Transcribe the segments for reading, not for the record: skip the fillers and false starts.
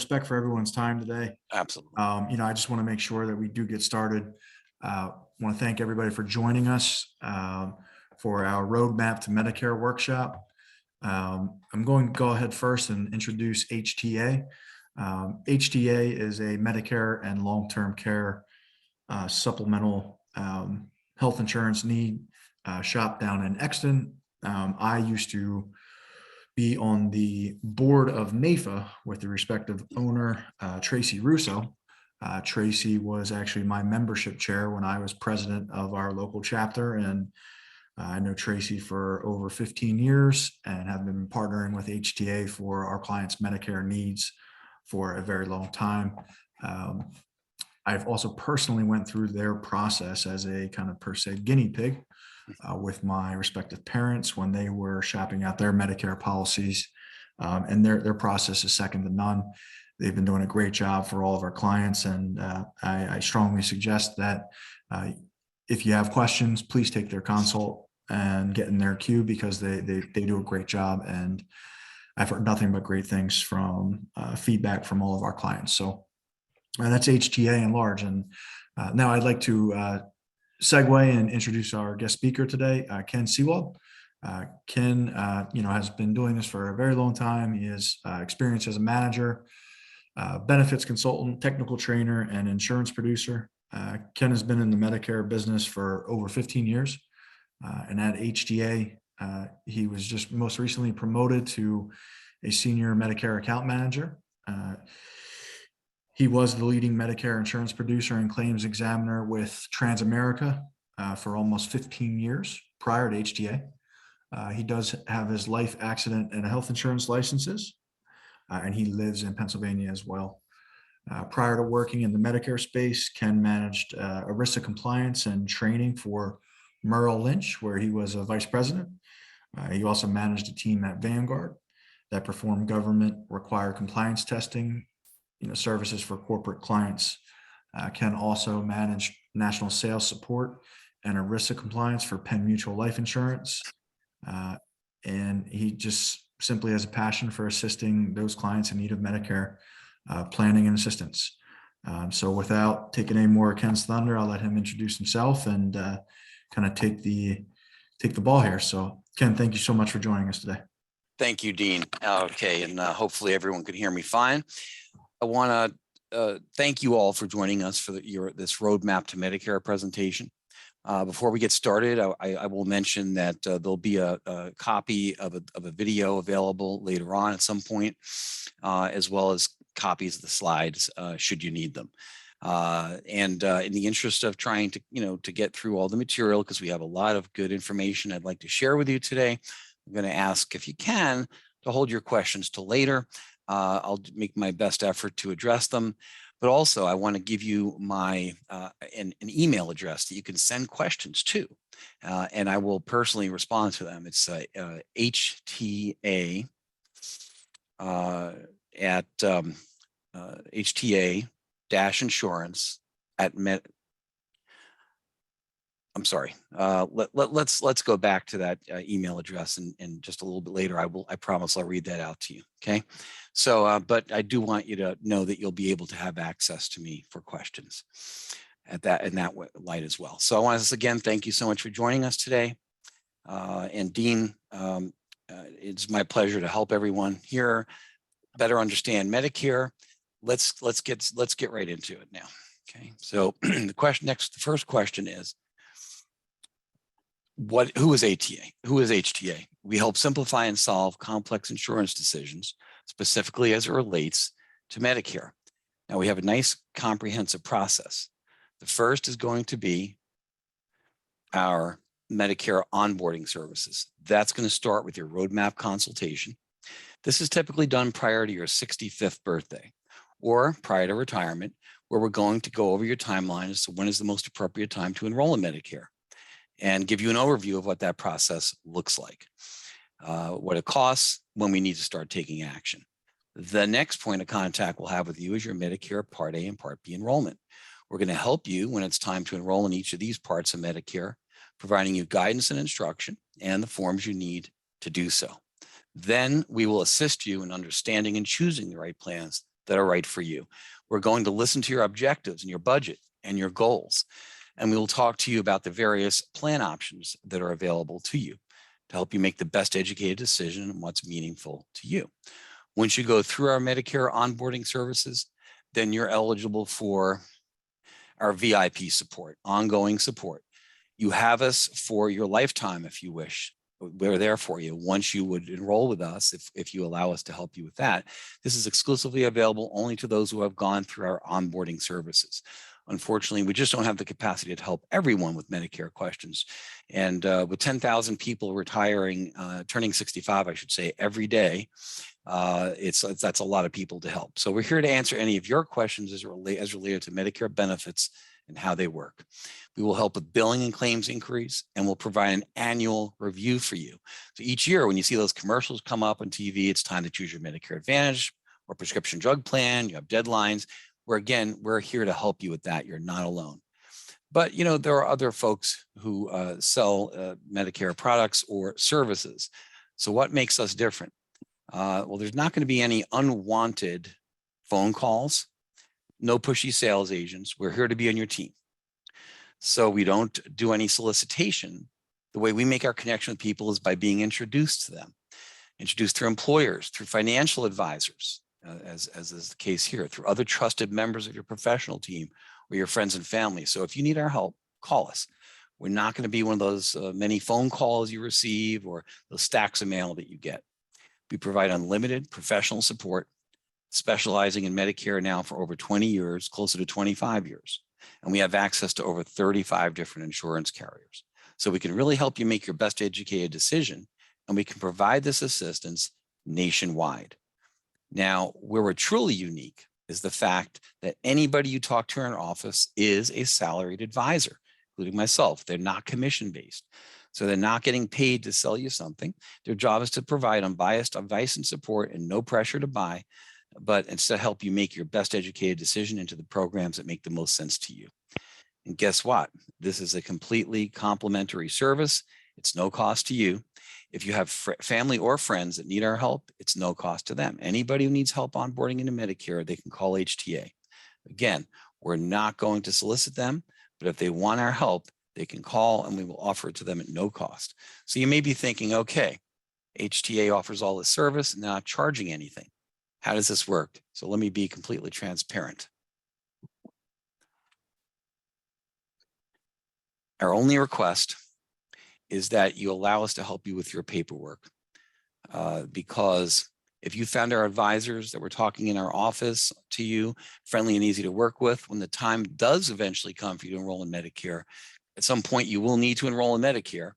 respect for everyone's time today. Absolutely. I just want to make sure that we do get started. Want to thank everybody for joining us for our Roadmap to Medicare workshop. I'm going to go ahead first and introduce HTA. HTA is a Medicare and long-term care supplemental health insurance need shop down in Exton. I used to be on the board of NAFA with the respective owner, Tracy Russo. Tracy was actually my membership chair when I was president of our local chapter, and I know Tracy for over 15 years and have been partnering with HTA for our clients' Medicare needs for a very long time. I've also personally went through their process as a kind of per se guinea pig with my respective parents when they were shopping out their Medicare policies, and their process is second to none. They've been doing a great job for all of our clients, and I strongly suggest that if you have questions, please take their consult and get in their queue, because they do a great job, and I've heard nothing but great things from feedback from all of our clients. So that's HTA in large. And now I'd like to segue and introduce our guest speaker today, Ken Sewald. Ken, has been doing this for a very long time. He has experience as a manager, benefits consultant, technical trainer, and insurance producer. Ken has been in the Medicare business for over 15 years. And at HTA, he was just most recently promoted to a senior Medicare account manager. He was the leading Medicare insurance producer and claims examiner with Transamerica for almost 15 years prior to HTA. He does have his life, accident, and health insurance licenses, and he lives in Pennsylvania as well. Prior to working in the Medicare space, Ken managed ERISA compliance and training for Merrill Lynch, where he was a vice president. He also managed a team at Vanguard that performed government required compliance testing, services for corporate clients. Ken also managed national sales support and ERISA compliance for Penn Mutual Life Insurance. And he just simply has a passion for assisting those clients in need of Medicare planning and assistance. So without taking any more of Ken's thunder, I'll let him introduce himself and kind of take the ball here. So Ken, thank you so much for joining us today. Thank you, Dean. Okay, and hopefully everyone can hear me fine. I want to thank you all for joining us for this Roadmap to Medicare presentation. Before we get started, I will mention that there'll be a copy of a video available later on at some point, as well as copies of the slides should you need them. And in the interest of trying to get through all the material, because we have a lot of good information I'd like to share with you today, I'm going to ask, if you can, to hold your questions till later. I'll make my best effort to address them, but also I want to give you my an email address that you can send questions to, and I will personally respond to them. It's HTA at HTA-insurance at Med. I'm sorry. Let's go back to that email address, and just a little bit later, I promise I'll read that out to you. Okay. So, but I do want you to know that you'll be able to have access to me for questions in that light as well. So I want to again thank you so much for joining us today. And Dean, it's my pleasure to help everyone here better understand Medicare. Let's get right into it now. Okay. So the first question is, who is HTA? Who is HTA? We help simplify and solve complex insurance decisions, specifically as it relates to Medicare. Now, we have a nice comprehensive process. The first is going to be our Medicare onboarding services. That's going to start with your roadmap consultation. This is typically done prior to your 65th birthday or prior to retirement, where we're going to go over your timeline as to when is the most appropriate time to enroll in Medicare, and give you an overview of what that process looks like, what it costs, when we need to start taking action. The next point of contact we'll have with you is your Medicare Part A and Part B enrollment. We're going to help you when it's time to enroll in each of these parts of Medicare, providing you guidance and instruction and the forms you need to do so. Then we will assist you in understanding and choosing the right plans that are right for you. We're going to listen to your objectives and your budget and your goals. And we will talk to you about the various plan options that are available to you to help you make the best educated decision on what's meaningful to you. Once you go through our Medicare onboarding services, then you're eligible for our VIP support, ongoing support. You have us for your lifetime if you wish. We're there for you once you would enroll with us, if you allow us to help you with that. This is exclusively available only to those who have gone through our onboarding services. Unfortunately, we just don't have the capacity to help everyone with Medicare questions. And with 10,000 people retiring, turning 65, I should say, every day, that's a lot of people to help. So we're here to answer any of your questions as related to Medicare benefits and how they work. We will help with billing and claims inquiries, and we'll provide an annual review for you. So each year when you see those commercials come up on TV, it's time to choose your Medicare Advantage or prescription drug plan, you have deadlines. We're here to help you with that. You're not alone. But there are other folks who sell Medicare products or services. So what makes us different? Well, there's not going to be any unwanted phone calls, no pushy sales agents. We're here to be on your team. So we don't do any solicitation. The way we make our connection with people is by being introduced to them, introduced through employers, through financial advisors, as is the case here, through other trusted members of your professional team or your friends and family. So if you need our help, call us. We're not going to be one of those many phone calls you receive or those stacks of mail that you get. We provide unlimited professional support, specializing in Medicare now for over 20 years, closer to 25 years. And we have access to over 35 different insurance carriers. So we can really help you make your best educated decision, and we can provide this assistance nationwide. Now, where we're truly unique is the fact that anybody you talk to in our office is a salaried advisor, including myself. They're not commission-based. So they're not getting paid to sell you something. Their job is to provide unbiased advice and support and no pressure to buy, but instead help you make your best educated decision into the programs that make the most sense to you. And guess what? This is a completely complimentary service. It's no cost to you. If you have family or friends that need our help, it's no cost to them. Anybody who needs help onboarding into Medicare, they can call HTA. Again, we're not going to solicit them, but if they want our help, they can call and we will offer it to them at no cost. So you may be thinking, okay, HTA offers all this service and not charging anything. How does this work? So let me be completely transparent. Our only request is that you allow us to help you with your paperwork. Because if you found our advisors that were talking in our office to you, friendly and easy to work with, when the time does eventually come for you to enroll in Medicare, at some point you will need to enroll in Medicare,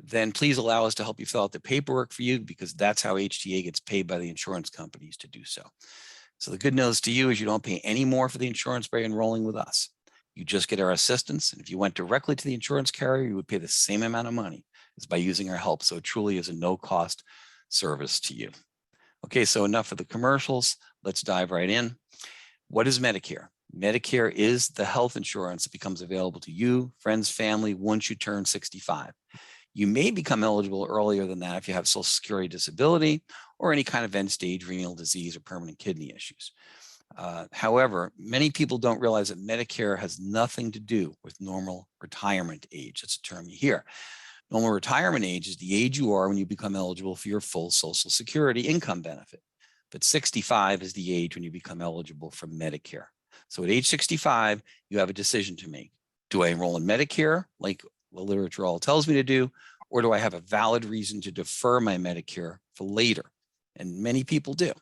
then please allow us to help you fill out the paperwork for you, because that's how HTA gets paid by the insurance companies to do so. So the good news to you is you don't pay any more for the insurance by enrolling with us. You just get our assistance. And if you went directly to the insurance carrier, you would pay the same amount of money as by using our help. So it truly is a no-cost service to you. Okay, so enough of the commercials. Let's dive right in. What is Medicare? Medicare is the health insurance that becomes available to you, friends, family, once you turn 65. You may become eligible earlier than that if you have Social Security disability or any kind of end-stage renal disease or permanent kidney issues. However, many people don't realize that Medicare has nothing to do with normal retirement age. That's a term you hear. Normal retirement age is the age you are when you become eligible for your full Social Security income benefit. But 65 is the age when you become eligible for Medicare. So at age 65, you have a decision to make. Do I enroll in Medicare, like the literature all tells me to do, or do I have a valid reason to defer my Medicare for later? And many people do.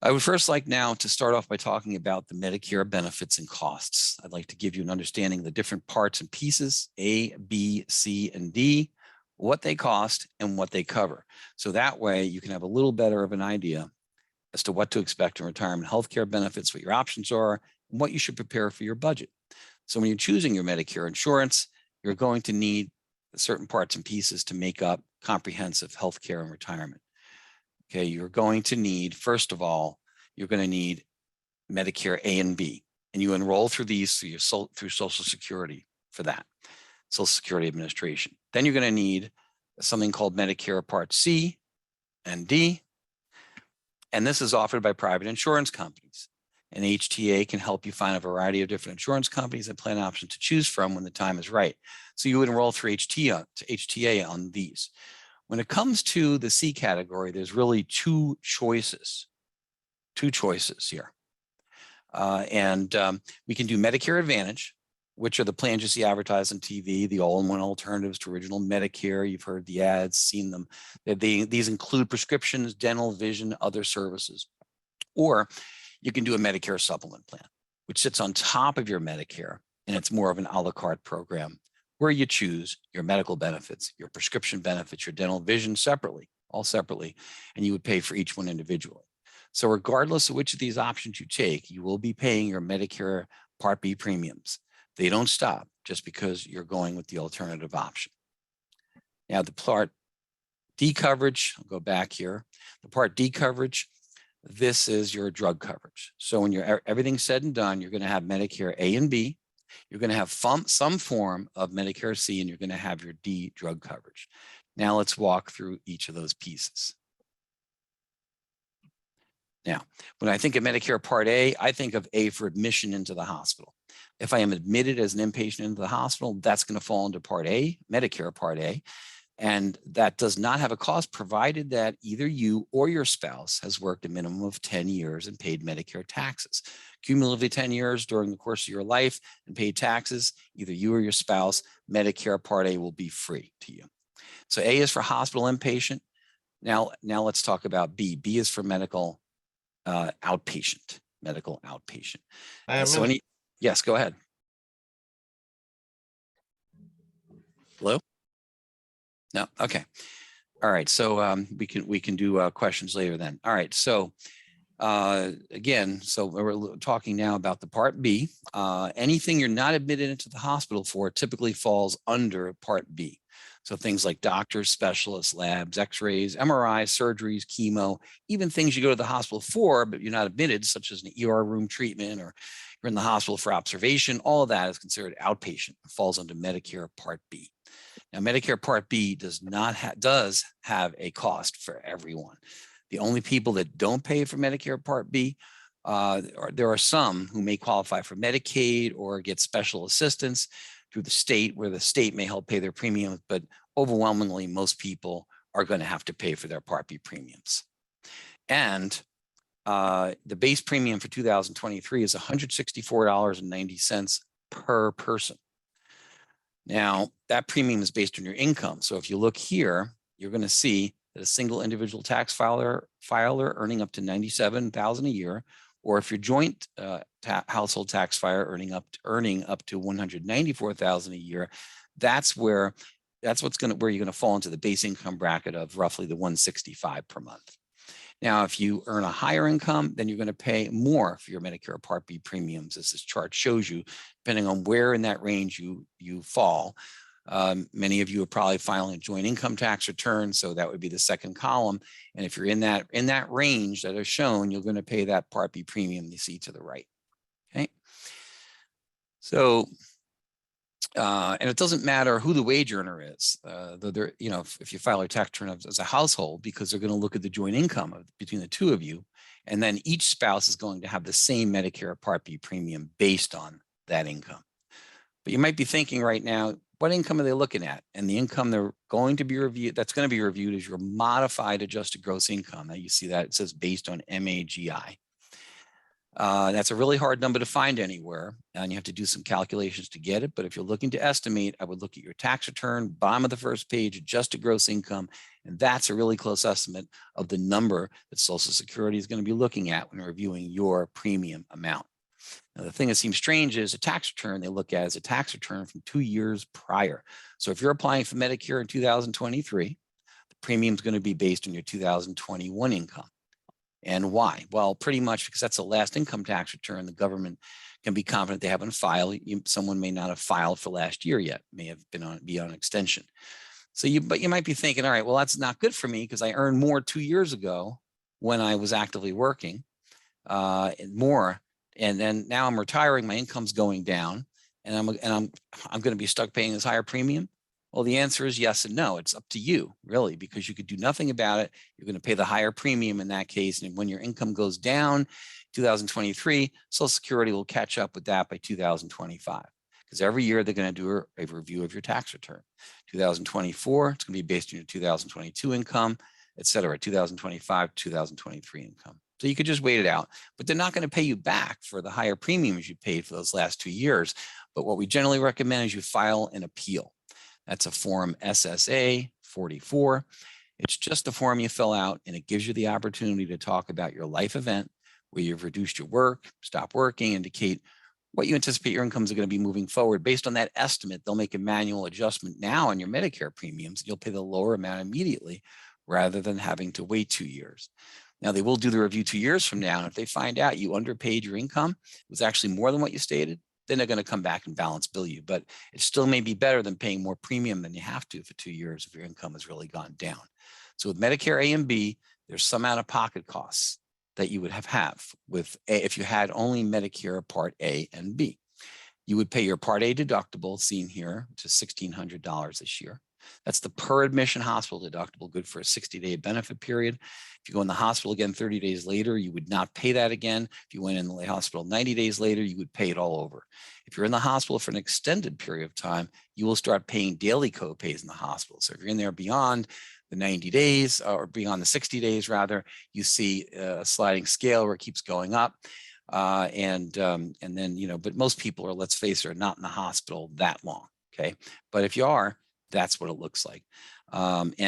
I would first like now to start off by talking about the Medicare benefits and costs. I'd like to give you an understanding of the different parts and pieces, A, B, C, and D, what they cost and what they cover. So that way you can have a little better of an idea as to what to expect in retirement healthcare benefits, what your options are, and what you should prepare for your budget. So when you're choosing your Medicare insurance, you're going to need certain parts and pieces to make up comprehensive healthcare and retirement. Okay, you're going to need, first of all, you're going to need Medicare A and B, and you enroll through these through Social Security for that, Social Security Administration. Then you're going to need something called Medicare Part C and D, And this is offered by private insurance companies. And HTA can help you find a variety of different insurance companies and plan options to choose from when the time is right. So you would enroll through HTA on these. When it comes to the C category, there's really two choices here. We can do Medicare Advantage, which are the plans you see advertised on TV, the all-in-one alternatives to original Medicare. You've heard the ads, seen them. These include prescriptions, dental, vision, other services. Or you can do a Medicare supplement plan, which sits on top of your Medicare, and it's more of an a la carte program where you choose your medical benefits, your prescription benefits, your dental, vision separately, all separately, and you would pay for each one individually. So regardless of which of these options you take, you will be paying your Medicare Part B premiums. They don't stop just because you're going with the alternative option. Now the Part D coverage, I'll go back here. The Part D coverage, this is your drug coverage. So when everything's said and done, you're going to have Medicare A and B. You're going to have some form of Medicare C, and you're going to have your D drug coverage. Now let's walk through each of those pieces. Now, when I think of Medicare Part A, I think of A for admission into the hospital. If I am admitted as an inpatient into the hospital, that's going to fall into Part A, Medicare Part A. And that does not have a cost, provided that either you or your spouse has worked a minimum of 10 years and paid Medicare taxes. Cumulatively 10 years during the course of your life and paid taxes, either you or your spouse, Medicare Part A will be free to you. So A is for hospital inpatient. Now let's talk about B. B is for medical outpatient, medical outpatient. Yes, go ahead. Hello? No, okay. All right, so we can do questions later then. All right, so again, so we're talking now about the Part B. Anything you're not admitted into the hospital for typically falls under Part B. So things like doctors, specialists, labs, x-rays, MRIs, surgeries, chemo, even things you go to the hospital for, but you're not admitted, such as an ER room treatment, or you're in the hospital for observation, all of that is considered outpatient. It falls under Medicare Part B. Now, Medicare Part B does have a cost for everyone. The only people that don't pay for Medicare Part B, there are some who may qualify for Medicaid or get special assistance through the state, where the state may help pay their premiums, but overwhelmingly, most people are going to have to pay for their Part B premiums. And the base premium for 2023 is $164.90 per person. Now, that premium is based on your income. So if you look here, you're going to see that a single individual tax filer earning up to $97,000 a year, or if you're joint household tax filer earning up to $194,000 a year, that's where you're going to fall into the base income bracket of roughly the $165 per month. Now, if you earn a higher income, then you're going to pay more for your Medicare Part B premiums, as this chart shows you, depending on where in that range you fall. Many of you are probably filing a joint income tax return, so that would be the second column. And if you're in that range that is shown, you're going to pay that Part B premium you see to the right. Okay. So, and it doesn't matter who the wage earner is, if you file a tax return as a household, because they're going to look at the joint income between the two of you, and then each spouse is going to have the same Medicare Part B premium based on that income. But you might be thinking right now, what income are they looking at? And the income they're going to be reviewed, that's going to be reviewed, is your modified adjusted gross income. Now you see that it says based on MAGI. That's a really hard number to find anywhere, and you have to do some calculations to get it. But if you're looking to estimate, I would look at your tax return, bottom of the first page, adjusted gross income, and that's a really close estimate of the number that Social Security is going to be looking at when reviewing your premium amount. Now, the thing that seems strange is a tax return they look at as a tax return from 2 years prior. So if you're applying for Medicare in 2023, the premium is going to be based on your 2021 income. And why? Well, pretty much because that's the last income tax return the government can be confident they haven't filed. Someone may not have filed for last year yet, may have be on extension. But you might be thinking, all right, well, that's not good for me because I earned more 2 years ago when I was actively working, more. And then now I'm retiring, my income's going down, and I'm going to be stuck paying this higher premium. Well, the answer is yes and no. It's up to you, really, because you could do nothing about it. You're going to pay the higher premium in that case. And when your income goes down, 2023, Social Security will catch up with that by 2025. Because every year they're going to do a review of your tax return. 2024, it's going to be based on your 2022 income, et cetera, 2025, 2023 income. So you could just wait it out, but they're not going to pay you back for the higher premiums you paid for those last 2 years. But what we generally recommend is you file an appeal. That's a form SSA 44. It's just a form you fill out, and it gives you the opportunity to talk about your life event where you've reduced your work, stopped working, indicate what you anticipate your incomes are going to be moving forward. Based on that estimate, they'll make a manual adjustment now on your Medicare premiums. You'll pay the lower amount immediately rather than having to wait 2 years. Now, they will do the review 2 years from now, and if they find out you underpaid your income, it was actually more than what you stated, then they're going to come back and balance bill you. But it still may be better than paying more premium than you have to for 2 years if your income has really gone down. So with Medicare A and B, there's some out-of-pocket costs that you would have with if you had only Medicare Part A and B. You would pay your Part A deductible, seen here, which is $1,600 this year. That's the per admission hospital deductible, good for a 60-day benefit period. If you go in the hospital again 30 days later, you would not pay that again. If you went in the hospital 90 days later, you would pay it all over. If you're in the hospital for an extended period of time, you will start paying daily co-pays in the hospital. So if you're in there beyond the 90 days or beyond the 60 days rather, you see a sliding scale where it keeps going up. And then, you know, but most people are, let's face it, are not in the hospital that long. Okay. But if you are, that's what it looks like. If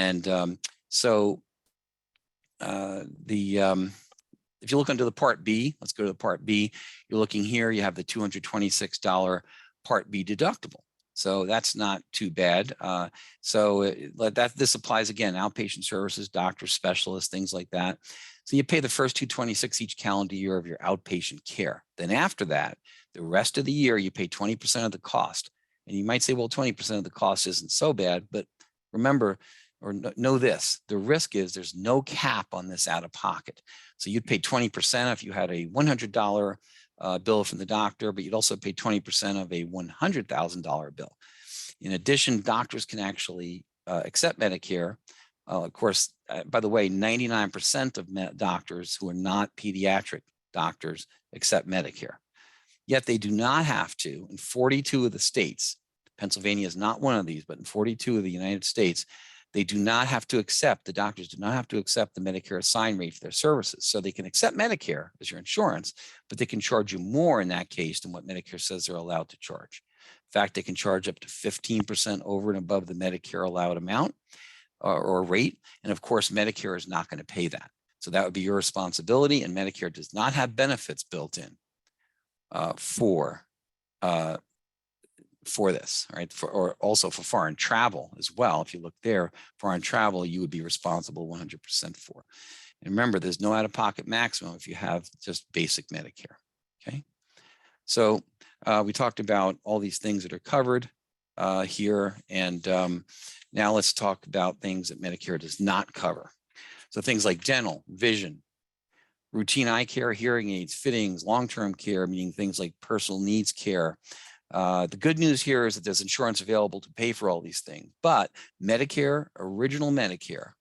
you look under the Part B, let's go to the Part B. You're looking here, you have the $226 Part B deductible. So that's not too bad. This applies again, outpatient services, doctors, specialists, things like that. So you pay the first $226 each calendar year of your outpatient care. Then after that, the rest of the year, you pay 20% of the cost. And you might say, well, 20% of the cost isn't so bad, but remember, or know this, the risk is there's no cap on this out of pocket. So you'd pay 20% if you had a $100 bill from the doctor, but you'd also pay 20% of a $100,000 bill. In addition, doctors can actually accept Medicare. Of course, by the way, 99% of doctors who are not pediatric doctors accept Medicare. Yet they do not have to, in 42 of the states, Pennsylvania is not one of these, but in 42 of the United States, they do not have to accept, the doctors do not have to accept the Medicare assign rate for their services. So they can accept Medicare as your insurance, but they can charge you more in that case than what Medicare says they're allowed to charge. In fact, they can charge up to 15% over and above the Medicare allowed amount or rate. And of course, Medicare is not going to pay that. So that would be your responsibility, and Medicare does not have benefits built in for this, right? Or also for foreign travel as well. If you look there, foreign travel, you would be responsible 100% for. And remember, there's no out-of-pocket maximum if you have just basic Medicare, okay? So we talked about all these things that are covered here. And now let's talk about things that Medicare does not cover. So things like dental, vision, routine eye care, hearing aids, fittings, long-term care, meaning things like personal needs care. The good news here is that there's insurance available to pay for all these things, but Medicare, original Medicare,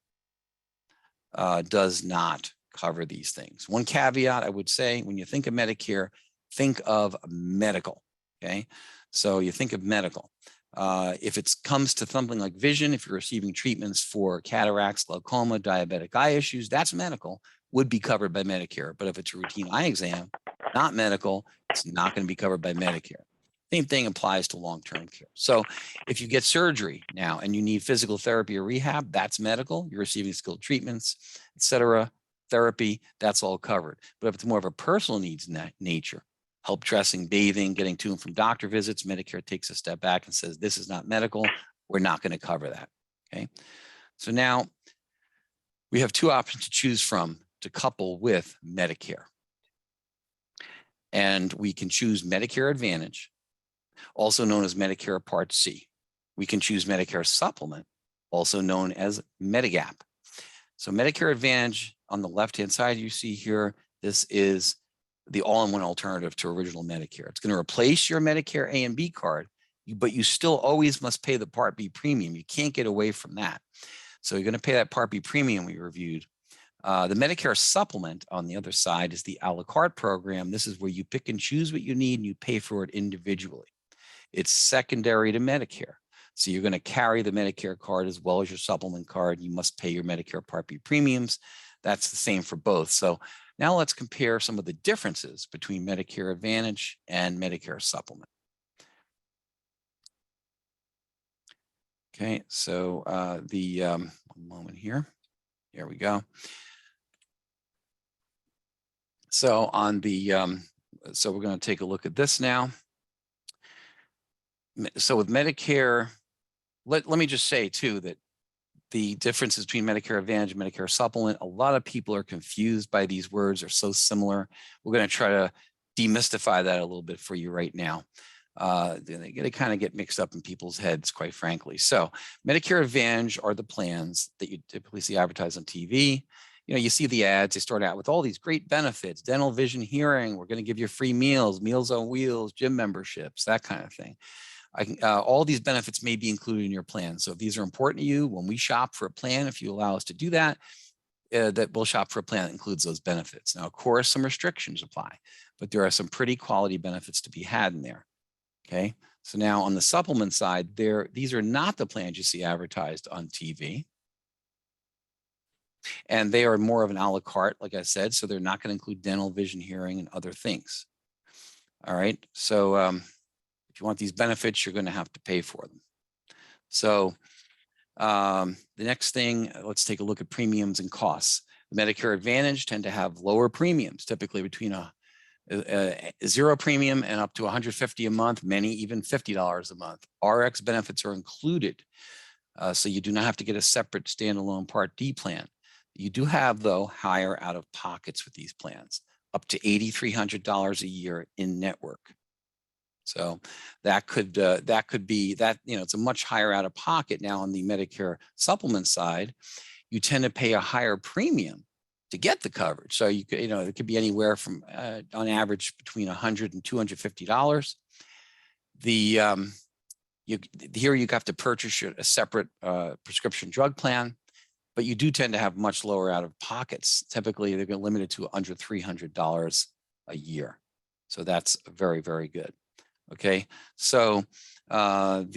does not cover these things. One caveat I would say, when you think of Medicare, think of medical, okay? So you think of medical. If it comes to something like vision, if you're receiving treatments for cataracts, glaucoma, diabetic eye issues, that's medical, would be covered by Medicare. But if it's a routine eye exam, not medical, it's not going to be covered by Medicare. Same thing applies to long-term care. So if you get surgery now and you need physical therapy or rehab, that's medical. You're receiving skilled treatments, et cetera, therapy, that's all covered. But if it's more of a personal needs nature, help dressing, bathing, getting to and from doctor visits, Medicare takes a step back and says, this is not medical. We're not going to cover that, okay? So now we have two options to choose from to couple with Medicare. And we can choose Medicare Advantage, also known as Medicare Part C. We can choose Medicare Supplement, also known as Medigap. So Medicare Advantage on the left-hand side, you see here, this is the all-in-one alternative to original Medicare. It's going to replace your Medicare A and B card, but you still always must pay the Part B premium. You can't get away from that. So you're going to pay that Part B premium we reviewed. The Medicare supplement on the other side is the a la carte program. This is where you pick and choose what you need and you pay for it individually. It's secondary to Medicare. So you're going to carry the Medicare card as well as your supplement card. You must pay your Medicare Part B premiums. That's the same for both. So now let's compare some of the differences between Medicare Advantage and Medicare Supplement. Okay, so one moment here. Here we go. So on the, so we're going to take a look at this now. So with Medicare, let me just say too that the differences between Medicare Advantage and Medicare Supplement, a lot of people are confused by these words. They're so similar. We're going to try to demystify that a little bit for you right now. They kind of get mixed up in people's heads, quite frankly. So Medicare Advantage are the plans that you typically see advertised on TV. You see the ads, they start out with all these great benefits, dental, vision, hearing. We're going to give you free meals, Meals on Wheels, gym memberships, that kind of thing. All these benefits may be included in your plan. So if these are important to you, when we shop for a plan, if you allow us to do that, that we'll shop for a plan that includes those benefits. Now, of course, some restrictions apply, but there are some pretty quality benefits to be had in there. Okay. So now on the supplement side, these are not the plans you see advertised on TV. And they are more of an a la carte, like I said, so they're not going to include dental, vision, hearing, and other things. All right. So if you want these benefits, you're going to have to pay for them. So the next thing, let's take a look at premiums and costs. The Medicare Advantage tend to have lower premiums, typically between a zero premium and up to $150 a month, many even $50 a month. RX benefits are included, so you do not have to get a separate standalone Part D plan. You do have, though, higher out-of-pockets with these plans, up to $8,300 a year in network. So that could be that, it's a much higher out-of-pocket. Now on the Medicare supplement side, you tend to pay a higher premium to get the coverage. So you could, it could be anywhere from on average between $100 and $250. Here you have to purchase a separate prescription drug plan, but you do tend to have much lower out of pockets. Typically, they're going to limit it to under $300 a year. So that's very, very good. Okay, so now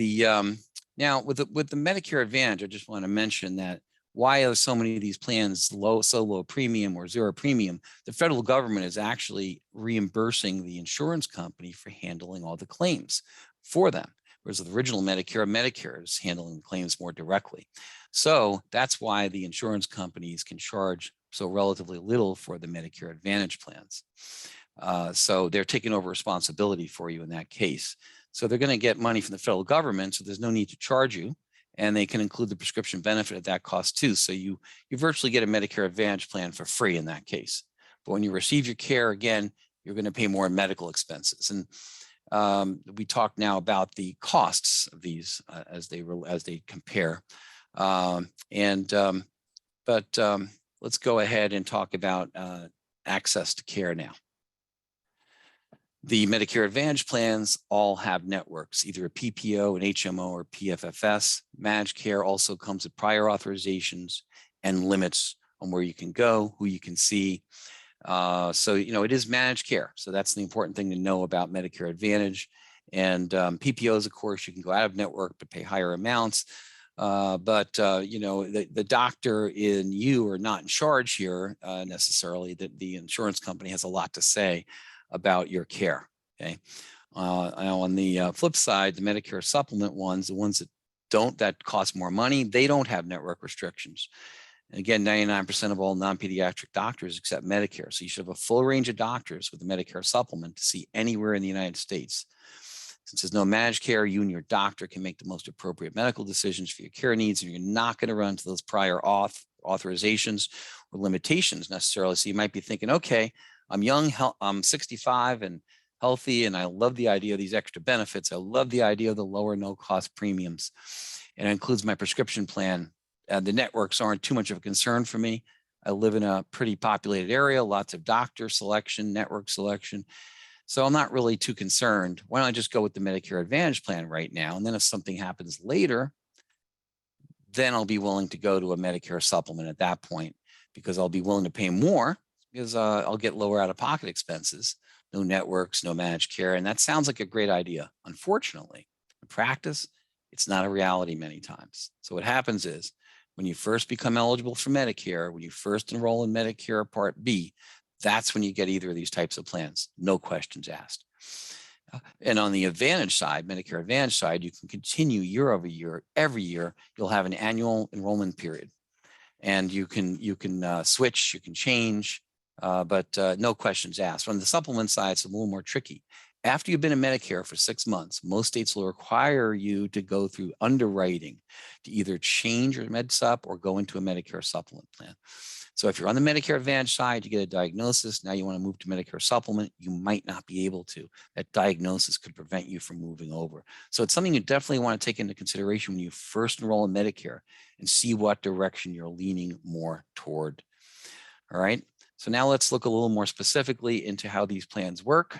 with the Medicare Advantage, I just want to mention that why are so many of these plans so low premium or zero premium? The federal government is actually reimbursing the insurance company for handling all the claims for them, whereas the original Medicare is handling claims more directly. So that's why the insurance companies can charge so relatively little for the Medicare Advantage plans. So they're taking over responsibility for you in that case. So they're going to get money from the federal government, so there's no need to charge you, and they can include the prescription benefit at that cost too. So you virtually get a Medicare Advantage plan for free in that case. But when you receive your care, again, you're going to pay more in medical expenses. And we talk now about the costs of these as they compare. Let's go ahead and talk about access to care now. The Medicare Advantage plans all have networks, either a PPO, an HMO, or PFFS. Managed care also comes with prior authorizations and limits on where you can go, who you can see. So, it is managed care. So that's the important thing to know about Medicare Advantage. And PPOs, of course, you can go out of network but pay higher amounts. The doctor in you are not in charge here necessarily. That the insurance company has a lot to say about your care. Okay. Now on the flip side, the Medicare supplement ones, the ones that cost more money, they don't have network restrictions. And again, 99% of all non-pediatric doctors accept Medicare. So you should have a full range of doctors with the Medicare supplement to see anywhere in the United States. Since there's no managed care, you and your doctor can make the most appropriate medical decisions for your care needs, and you're not going to run into those prior authorizations or limitations necessarily. So you might be thinking, okay, I'm young, I'm 65 and healthy, and I love the idea of these extra benefits. I love the idea of the lower no-cost premiums, and it includes my prescription plan. The networks aren't too much of a concern for me. I live in a pretty populated area, lots of doctor selection, network selection. So I'm not really too concerned. Why don't I just go with the Medicare Advantage plan right now? And then if something happens later, then I'll be willing to go to a Medicare supplement at that point, because I'll be willing to pay more because I'll get lower out-of-pocket expenses, no networks, no managed care. And that sounds like a great idea. Unfortunately, in practice, it's not a reality many times. So what happens is when you first become eligible for Medicare, when you first enroll in Medicare Part B, that's when you get either of these types of plans, no questions asked. And on the Advantage side, Medicare Advantage side, you can continue year over year. Every year, you'll have an annual enrollment period, and you can switch, you can change, but no questions asked. On the supplement side, it's a little more tricky. After you've been in Medicare for 6 months, most states will require you to go through underwriting to either change your med sup or go into a Medicare supplement plan. So if you're on the Medicare Advantage side, you get a diagnosis, now you want to move to Medicare supplement, you might not be able to. That diagnosis could prevent you from moving over. So it's something you definitely want to take into consideration when you first enroll in Medicare and see what direction you're leaning more toward. All right. So now let's look a little more specifically into how these plans work.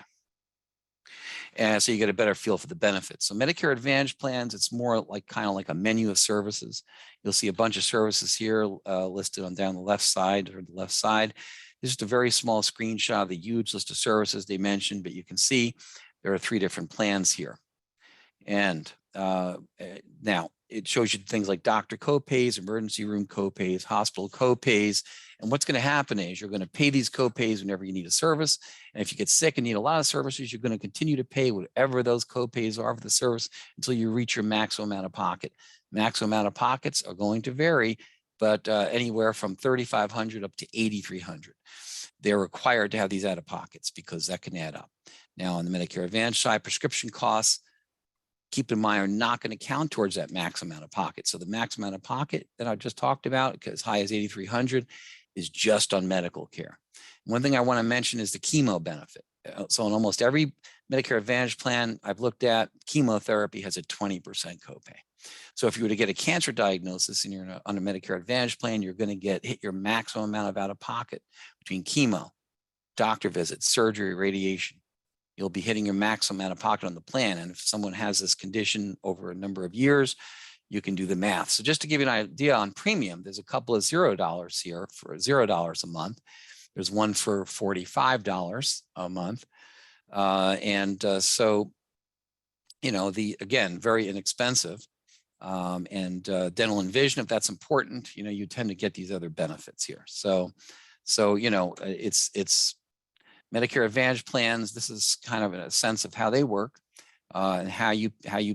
And so you get a better feel for the benefits. So Medicare Advantage plans, it's more like kind of like a menu of services. You'll see a bunch of services here listed on down the left side or the left side. This is just a very small screenshot of the huge list of services they mentioned, but you can see there are 3 different plans here. And now it shows you things like doctor copays, emergency room copays, hospital copays. And what's going to happen is you're going to pay these copays whenever you need a service. And if you get sick and need a lot of services, you're going to continue to pay whatever those copays are for the service until you reach your maximum out of pocket. Maximum out of pockets are going to vary, but anywhere from $3,500 up to $8,300. They're required to have these out of pockets because that can add up. Now on the Medicare Advantage side, prescription costs, keep in mind, are not going to count towards that max amount of pocket. So the max amount of pocket that I just talked about, as high as $8,300, is just on medical care. One thing I want to mention is the chemo benefit. So in almost every Medicare Advantage plan I've looked at, chemotherapy has a 20% copay. So if you were to get a cancer diagnosis and you're on a Medicare Advantage plan, you're going to hit your maximum amount of out of pocket between chemo, doctor visits, surgery, radiation. You'll be hitting your maximum out of pocket on the plan. And if someone has this condition over a number of years, you can do the math. So just to give you an idea on premium, there's a couple of $0 here for $0 a month. There's one for $45 a month. So, you know, again, very inexpensive. And dental and vision, if that's important, you know, you tend to get these other benefits here. So you know, it's Medicare Advantage plans. This is kind of a sense of how they work and how you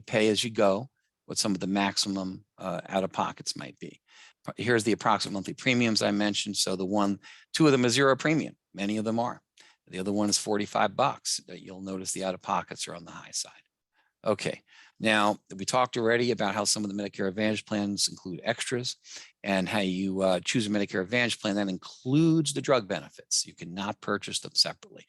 pay as you go, what some of the maximum out of pockets might be. Here's the approximate monthly premiums I mentioned. So 2 of them are 0 premium. Many of them are. The other one is $45. You'll notice the out of pockets are on the high side. Okay. Now, we talked already about how some of the Medicare Advantage plans include extras and how you choose a Medicare Advantage plan that includes the drug benefits. You cannot purchase them separately.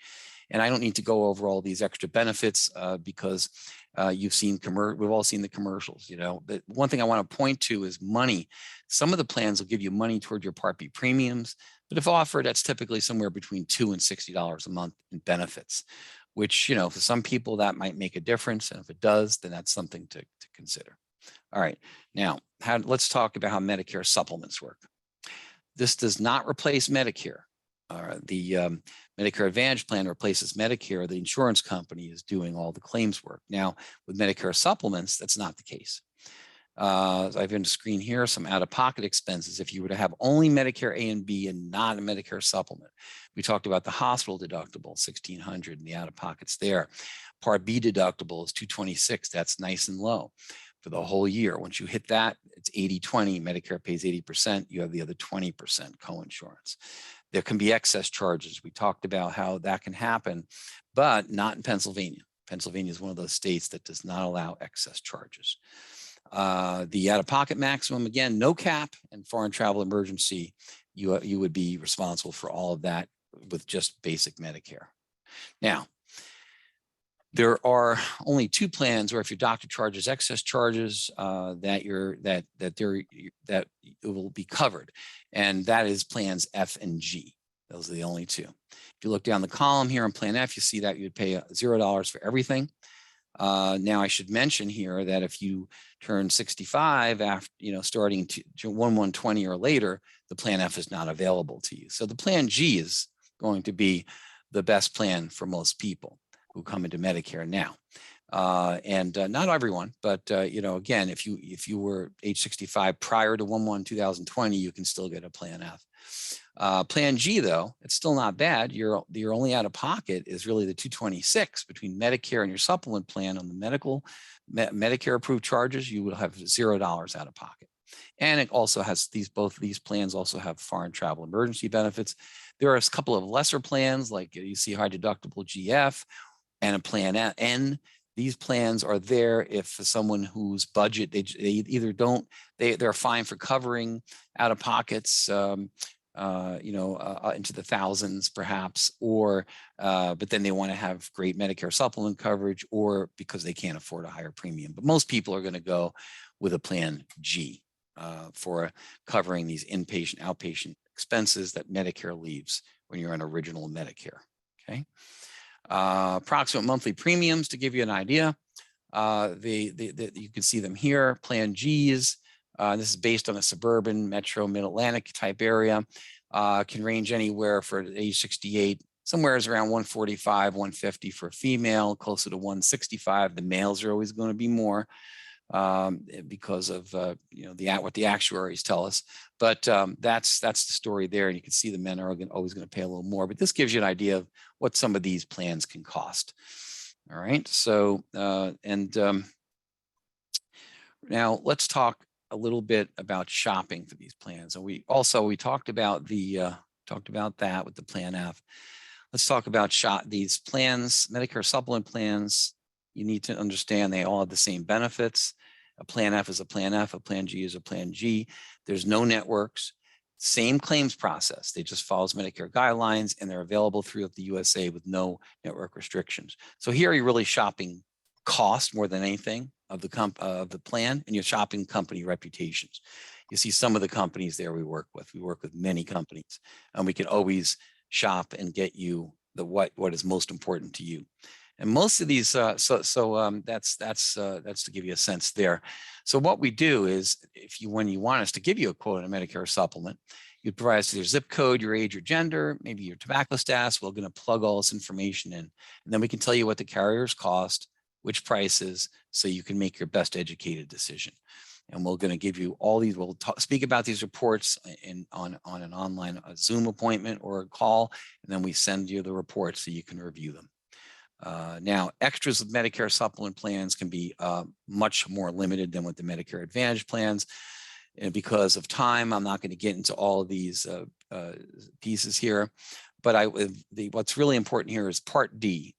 And I don't need to go over all these extra benefits because we've all seen the commercials. You know, the one thing I want to point to is money. Some of the plans will give you money toward your Part B premiums, but if offered, that's typically somewhere between $2 and $60 a month in benefits, which, you know, for some people that might make a difference. And if it does, then that's something to consider. All right, now let's talk about how Medicare supplements work. This does not replace Medicare. The Medicare Advantage plan replaces Medicare. The insurance company is doing all the claims work. Now, with Medicare supplements, that's not the case. I've on the screen here some out-of-pocket expenses if you were to have only Medicare A and B and not a Medicare supplement. We talked about the hospital deductible, $1,600, and the out-of-pockets there. Part B deductible is $226. That's nice and low for the whole year. Once you hit that, it's 80-20. Medicare pays 80%. You have the other 20% coinsurance. There can be excess charges. We talked about how that can happen, but not in Pennsylvania. Pennsylvania is one of those states that does not allow excess charges. The out-of-pocket maximum, again, no cap, and foreign travel emergency, you would be responsible for all of that with just basic Medicare. Now, there are only 2 plans where if your doctor charges excess charges, that it will be covered, and that is plans F and G. Those are the only two. If you look down the column here in Plan F, you see that you'd pay $0 for everything. Now I should mention here that if you turn 65 after, starting to 1/1/20 or later, the Plan F is not available to you. So the Plan G is going to be the best plan for most people who come into Medicare now. Not everyone, but again, if you were age 65 prior to 1/1/2020, you can still get a Plan F. Plan G, though, it's still not bad. Your only out of pocket is really the $226 between Medicare and your supplement plan. On the Medicare approved charges, you will have $0 out of pocket. And it also has both of these plans also have foreign travel emergency benefits. There are a couple of lesser plans, like you see high deductible GF and a Plan N. These plans are there if someone whose budget they either don't, they're fine for covering out of pockets, into the thousands perhaps, or but then they want to have great Medicare supplement coverage, or because they can't afford a higher premium. But most people are going to go with a Plan G for covering these inpatient, outpatient expenses that Medicare leaves when you're on original Medicare. Okay. Approximate monthly premiums to give you an idea. You can see them here. Plan Gs. This is based on a suburban, metro, mid-Atlantic type area. Can range anywhere for age 68, somewhere is around 145, 150 for a female, closer to 165. The males are always going to be more because of what the actuaries tell us. But that's the story there, and you can see the men are always going to pay a little more. But this gives you an idea of what some of these plans can cost. All right. So now let's talk a little bit about shopping for these plans. And we talked about that with the Plan F. Let's talk about these plans, Medicare supplement plans. You need to understand they all have the same benefits. A Plan F is a Plan F, a Plan G is a Plan G. There's no networks, same claims process. They just follows Medicare guidelines, and they're available throughout the USA with no network restrictions. So here you're really shopping cost more than anything of the plan, and you're shopping company reputations. You see some of the companies there we work with. We work with many companies, and we can always shop and get you what is most important to you. And most of these, that's to give you a sense there. So what we do is, when you want us to give you a quote on a Medicare supplement, you provide us your zip code, your age, your gender, maybe your tobacco status. We're going to plug all this information in, and then we can tell you what the carriers cost, which prices, so you can make your best educated decision. And we're going to give you all these. We'll speak about these reports on an online Zoom appointment or a call, and then we send you the reports so you can review them. Now, extras of Medicare supplement plans can be much more limited than with the Medicare Advantage plans. And because of time, I'm not going to get into all of these pieces here. But what's really important here is Part D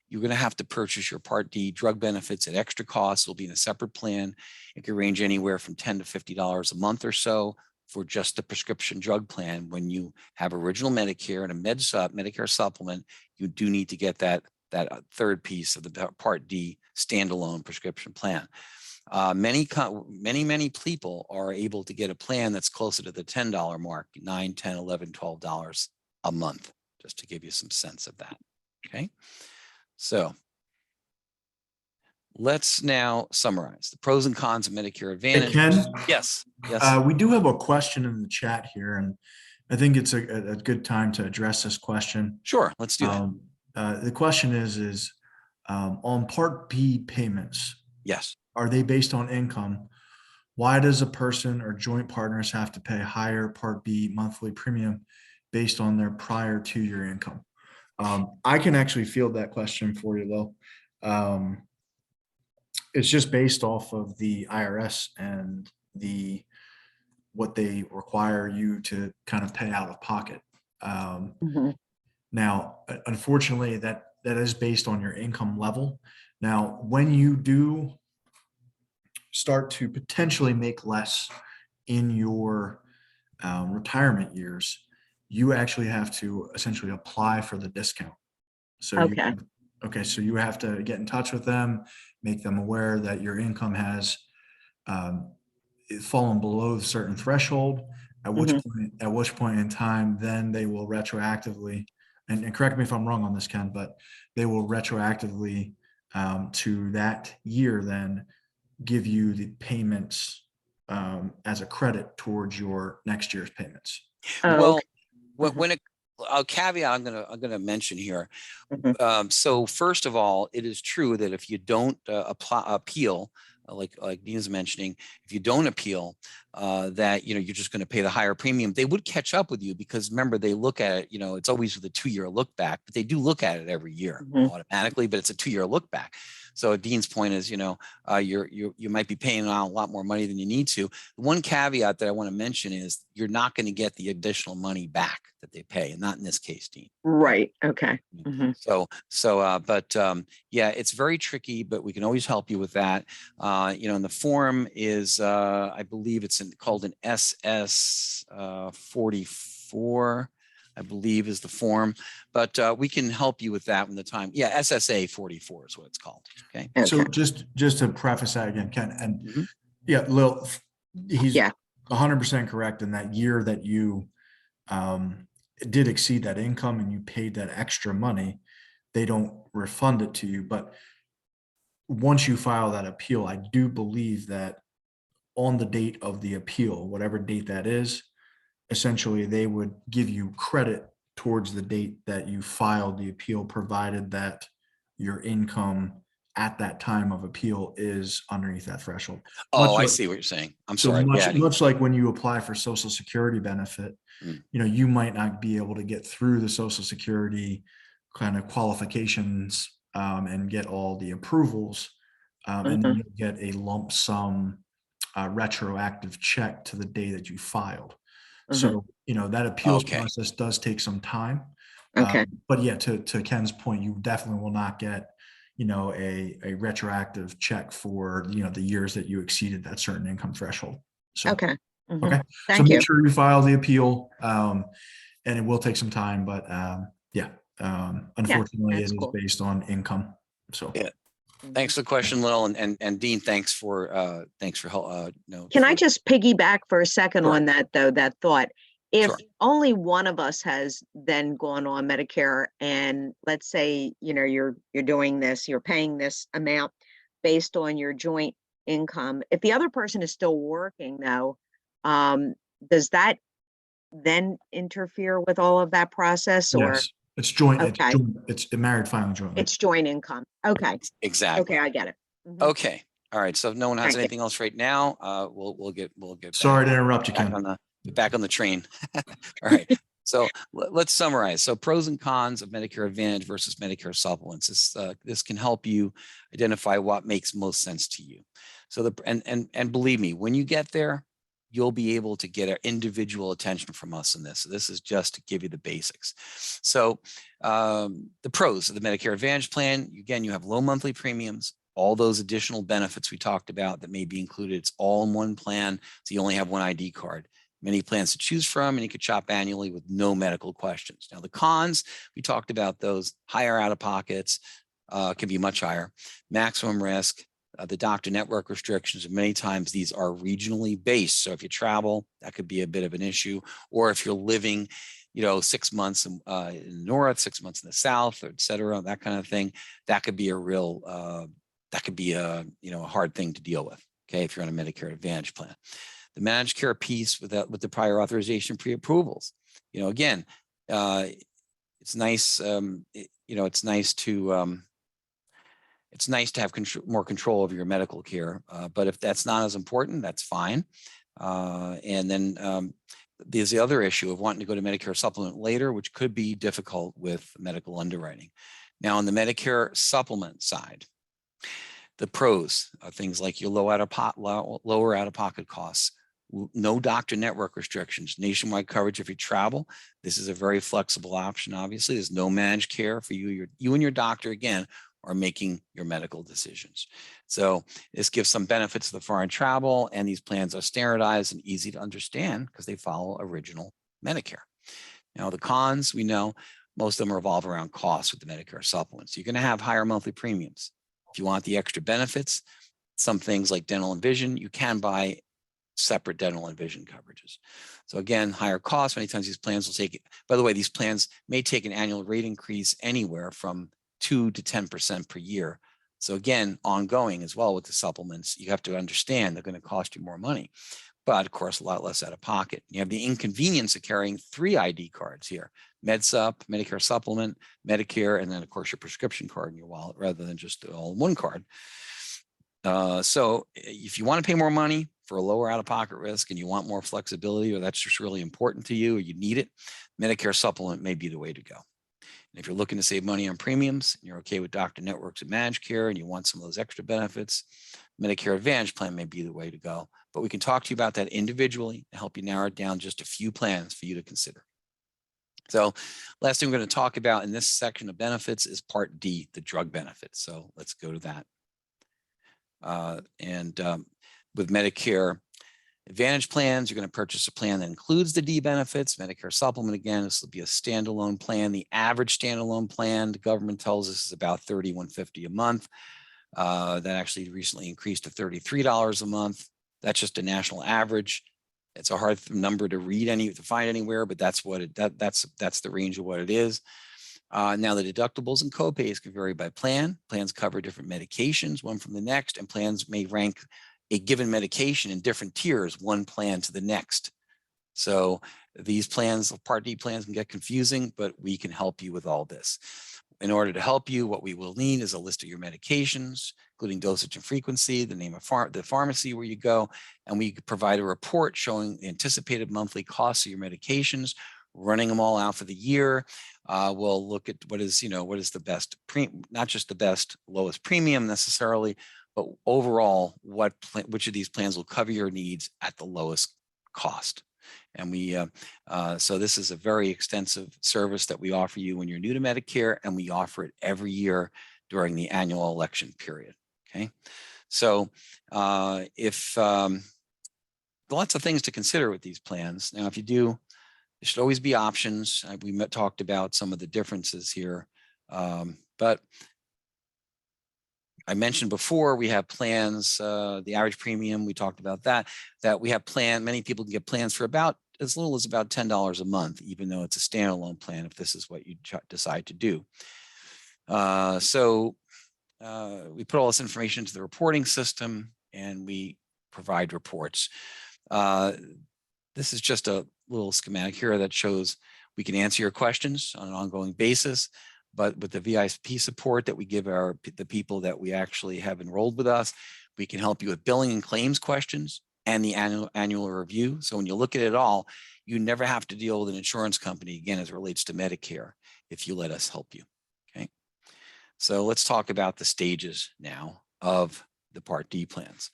you're going to have to purchase your Part D drug benefits at extra cost. Will be in a separate plan. It can range anywhere from $10 to $50 a month or so for just the prescription drug plan. When you have original Medicare and a Medicare supplement, you do need to get that third piece of the Part D standalone prescription plan. Many people are able to get a plan that's closer to the $10 mark, $9, $10, $11, $12 a month, just to give you some sense of that. Okay. So let's now summarize the pros and cons of Medicare Advantage. Hey, Ken? Yes. We do have a question in the chat here, and I think it's a good time to address this question. Sure, let's do that. The question is on Part B payments. Yes. Are they based on income? Why does a person or joint partners have to pay higher Part B monthly premium based on their prior 2-year income? I can actually field that question for you, though. It's just based off of the IRS and what they require you to kind of pay out of pocket. Now, unfortunately, that is based on your income level. Now, when you do start to potentially make less in your retirement years, you actually have to essentially apply for the discount. So so you have to get in touch with them, make them aware that your income has fallen below a certain threshold, Mhm. at which point in time, then they will retroactively, and correct me if I'm wrong on this, Ken, but they will retroactively to that year then give you the payments as a credit towards your next year's payments. Oh, Well, okay. Mhm. when it, a caveat I'm gonna mention here. Mhm. So first of all, it is true that if you don't appeal, like Dean's mentioning, if you don't appeal, that you're just going to pay the higher premium. They would catch up with you because remember they look at it. It's always with a 2-year look back, but they do look at it every year Mhm. automatically. But it's a 2-year look back. So Dean's point is, you might be paying out a lot more money than you need to. The one caveat that I want to mention is you're not going to get the additional money back that they pay, and not in this case, Dean. Right. Okay. Mhm. But yeah, it's very tricky, but we can always help you with that. And the form is, I believe it's called an SS 44, I believe is the form, but we can help you with that when the time. Yeah, SSA 44 is what it's called. Okay. So Okay. just to preface that again, Ken, and Mhm. yeah, Lil, he's Yeah. 100% correct in that year that you um, did exceed that income and you paid that extra money, they don't refund it to you. But once you file that appeal, I do believe that on the date of the appeal, whatever date that is, essentially they would give you credit towards the date that you filed the appeal, provided that your income at that time of appeal is underneath that threshold. Much Oh, I like, see what you're saying. I'm so sorry. much, Yeah. much like when you apply for Social Security benefit, Mm. you might not be able to get through the Social Security kind of qualifications and get all the approvals, and then Mhm. you'll get a lump sum retroactive check to the day that you filed. Mhm. So, that appeals Okay. process does take some time. Okay. But yeah, to Ken's point, you definitely will not get, a retroactive check for, the years that you exceeded that certain income threshold. So, Okay. Mhm. okay. So Thank make you. sure you file the appeal, and it will take some time, but yeah, Yeah, unfortunately, it that's is cool. based on income. So, Yeah. Mhm. Thanks for the question, Lil, and Dean, thanks for help. Can I just piggyback for a second Sure, on that though, that thought? If sure. only one of us has then gone on Medicare and let's say, you're doing this, you're paying this amount based on your joint income. If the other person is still working though, um, does that then interfere with all of that process or yes, it's joint. It's okay, joint. It's married filing jointly. it's joint income. Okay. Okay, Exactly. I get it. Mhm. Okay. All right. So if no one has Thank you. anything else right now, we'll get Sorry to interrupt you, back Ken. on the train. All right. So let's summarize. So pros and cons of Medicare Advantage versus Medicare supplements. This can help you identify what makes most sense to you. So and believe me, when you get there, you'll be able to get our individual attention from us in this. So this is just to give you the basics. So the pros of the Medicare Advantage plan, again, you have low monthly premiums, all those additional benefits we talked about that may be included. It's all in one plan. So you only have one ID card. Many plans to choose from, and you could shop annually with no medical questions. Now, the cons, we talked about those higher out of pockets, can be much higher, maximum risk, the doctor network restrictions, and many times these are regionally based. So if you travel, that could be a bit of an issue. Or if you're living, 6 months in the north, 6 months in the south, et cetera, that kind of thing, that could be a real, a hard thing to deal with. Okay, if you're on a Medicare Advantage plan. The managed care piece with the prior authorization pre-approvals. Again, it's nice. It's nice to have more control over your medical care, but if that's not as important, that's fine. And then there's the other issue of wanting to go to Medicare supplement later, which could be difficult with medical underwriting. Now, on the Medicare supplement side, the pros are things like your lower out-of-pocket costs, no doctor network restrictions, nationwide coverage if you travel. This is a very flexible option. Obviously, there's no managed care for you. You and your doctor, again, are making your medical decisions. So this gives some benefits to the foreign travel, and these plans are standardized and easy to understand because they follow original Medicare. Now, the cons, we know most of them revolve around costs with the Medicare supplements. You're going to have higher monthly premiums. If you want the extra benefits, some things like dental and vision, you can buy separate dental and vision coverages. So again, higher costs. Many times these plans will take, by the way, these plans may take an annual rate increase anywhere from 2 to 10% per year. So again, ongoing as well with the supplements, you have to understand they're going to cost you more money, but of course, a lot less out of pocket. You have the inconvenience of carrying 3 ID cards here: MedSup, Medicare Supplement, Medicare, and then of course your prescription card in your wallet rather than just all in one card. So if you want to pay more money for a lower out-of-pocket risk and you want more flexibility, or that's just really important to you, or you need it, Medicare Supplement may be the way to go. And if you're looking to save money on premiums, and you're okay with doctor networks and managed care, and you want some of those extra benefits, Medicare Advantage plan may be the way to go. But we can talk to you about that individually and help you narrow it down just a few plans for you to consider. So last thing we're going to talk about in this section of benefits is Part D, the drug benefits. So let's go to that. With Medicare Advantage plans, you're going to purchase a plan that includes the D benefits. Medicare Supplement, again, this will be a standalone plan. The average standalone plan, the government tells us, is about $31.50 a month. That actually recently increased to $33 a month. That's just a national average. It's a hard number to read to find anywhere, but that's what that's the range of what it is. Now the deductibles and copays can vary by plan. Plans cover different medications, one from the next, and plans may rank a given medication in different tiers, one plan to the next. So these plans, Part D plans, can get confusing, but we can help you with all this. In order to help you, what we will need is a list of your medications, including dosage and frequency, the name of the pharmacy where you go, and we provide a report showing the anticipated monthly costs of your medications, running them all out for the year. We'll look at what is the best, not just the best lowest premium necessarily, but overall, which of these plans will cover your needs at the lowest cost. And so this is a very extensive service that we offer you when you're new to Medicare, and we offer it every year during the annual election period. Okay, so lots of things to consider with these plans. Now, if you do, there should always be options. We talked about some of the differences here, but I mentioned before, we have plans, the average premium, we talked about that we have many people can get plans for about as little as about $10 a month, even though it's a standalone plan, if this is what you decide to do. So we put all this information into the reporting system and we provide reports. This is just a little schematic here that shows we can answer your questions on an ongoing basis. But with the VIP support that we give the people that we actually have enrolled with us, we can help you with billing and claims questions and the annual review. So when you look at it all, you never have to deal with an insurance company again as it relates to Medicare if you let us help you. Okay. So let's talk about the stages now of the Part D plans.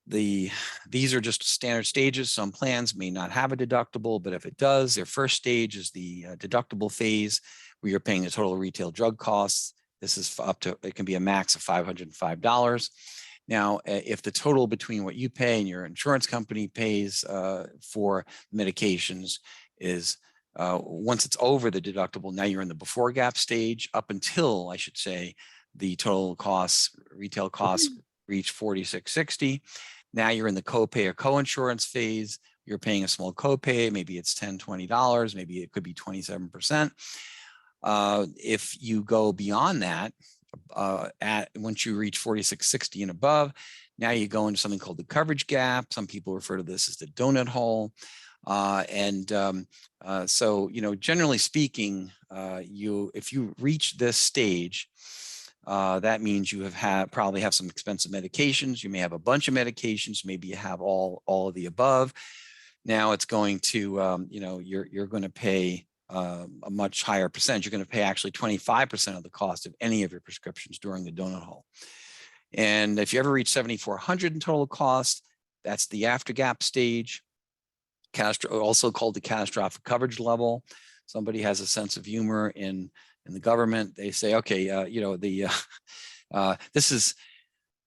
These are just standard stages. Some plans may not have a deductible, but if it does, their first stage is the deductible phase, where you're paying the total retail drug costs. This is it can be a max of $505. Now, if the total between what you pay and your insurance company pays for medications is once it's over the deductible, now you're in the before gap stage, up until, I should say, the total costs, retail costs reach $46.60. Now you're in the copay or co-insurance phase. You're paying a small copay. Maybe it's $10, $20. Maybe it could be 27%. If you go beyond that, once you reach $46.60 and above, now you go into something called the coverage gap. Some people refer to this as the donut hole. So, generally speaking, if you reach this stage, that means you probably have some expensive medications. You may have a bunch of medications. Maybe you have all of the above. Now it's going to, you're going to pay a much higher percentage. You're going to pay actually 25% of the cost of any of your prescriptions during the donut hole. And if you ever reach $7,400 in total cost, that's the after gap stage, also called the catastrophic coverage level. Somebody has a sense of humor in the government. They say, okay, this is,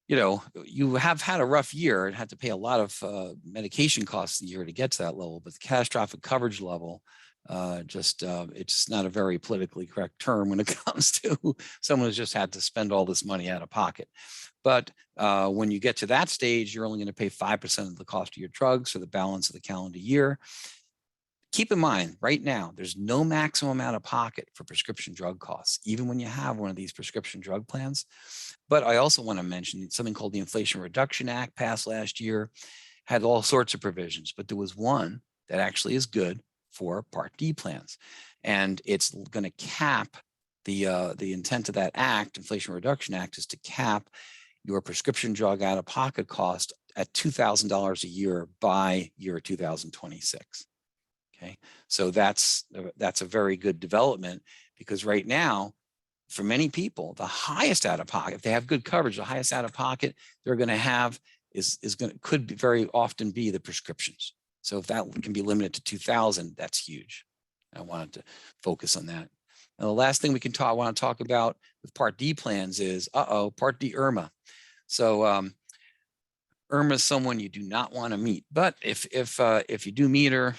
you have had a rough year and had to pay a lot of medication costs a year to get to that level, but the catastrophic coverage level It's not a very politically correct term when it comes to someone who's just had to spend all this money out of pocket. But when you get to that stage, you're only going to pay 5% of the cost of your drugs for the balance of the calendar year. Keep in mind, right now, there's no maximum out of pocket for prescription drug costs, even when you have one of these prescription drug plans. But I also want to mention something called the Inflation Reduction Act passed last year, had all sorts of provisions, but there was one that actually is good for Part D plans. And it's going to cap the intent of that act, Inflation Reduction Act, is to cap your prescription drug out-of-pocket cost at $2,000 a year by year 2026. Okay, so that's a very good development, because right now, for many people, the highest out-of-pocket, if they have good coverage, the highest out-of-pocket they're going to have could very often be the prescriptions. So if that can be limited to 2,000, that's huge. I wanted to focus on that. Now, the last thing I want to talk about with Part D plans is Part D IRMA. So IRMA is someone you do not want to meet, but if you do meet her,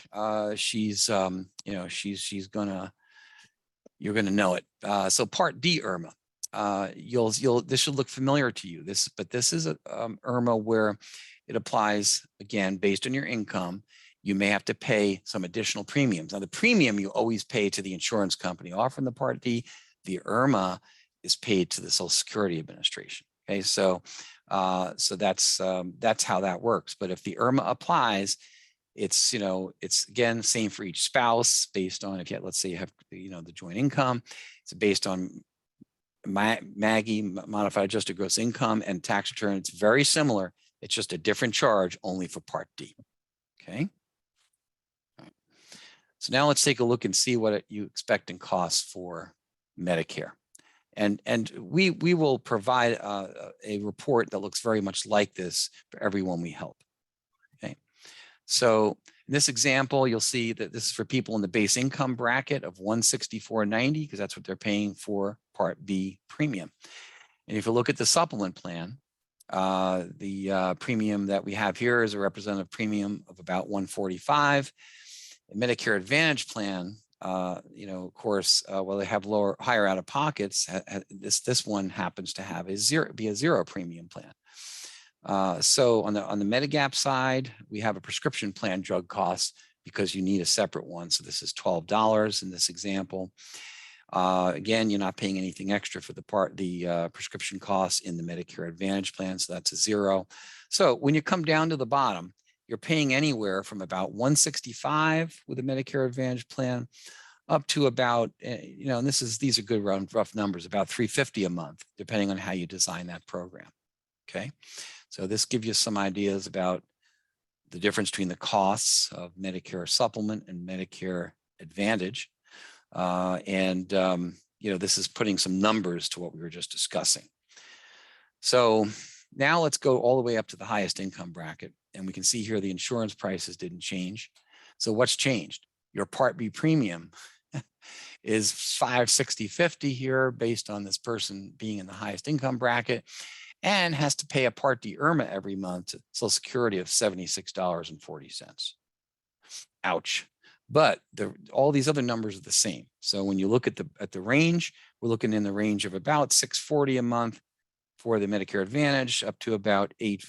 you're gonna know it. So Part D IRMA, this should look familiar to you. But this is a IRMA where it applies again based on your income. You may have to pay some additional premiums. Now, the premium you always pay to the insurance company offering the Part D. The IRMA is paid to the Social Security Administration. Okay, so that's how that works. But if the IRMA applies, it's again same for each spouse based on let's say you have the joint income. It's based on MAGI, modified adjusted gross income, and tax return. It's very similar. It's just a different charge only for Part D. Okay. So now let's take a look and see what you expect in costs for Medicare. And we will provide a report that looks very much like this for everyone we help. Okay. So in this example, you'll see that this is for people in the base income bracket of $164.90, because that's what they're paying for Part B premium. And if you look at the supplement plan, the premium that we have here is a representative premium of about $145. The Medicare Advantage plan, of course, while they have higher out of pockets, this one happens to have a zero premium plan. So on the Medigap side, we have a prescription plan drug cost because you need a separate one. So this is $12 in this example. Again, you're not paying anything extra for the prescription costs in the Medicare Advantage plan. So that's a zero. So when you come down to the bottom, you're paying anywhere from about $165 with a Medicare Advantage plan up to about, and these are good rough numbers, about $350 a month, depending on how you design that program. Okay. So this gives you some ideas about the difference between the costs of Medicare Supplement and Medicare Advantage. This is putting some numbers to what we were just discussing. So now let's go all the way up to the highest income bracket. And we can see here the insurance prices didn't change. So what's changed? Your Part B premium is $560.50 here based on this person being in the highest income bracket, and has to pay a Part D IRMA every month to Social Security of $76.40. Ouch. But all these other numbers are the same. So when you look at the range, we're looking in the range of about $640 a month for the Medicare Advantage, up to about it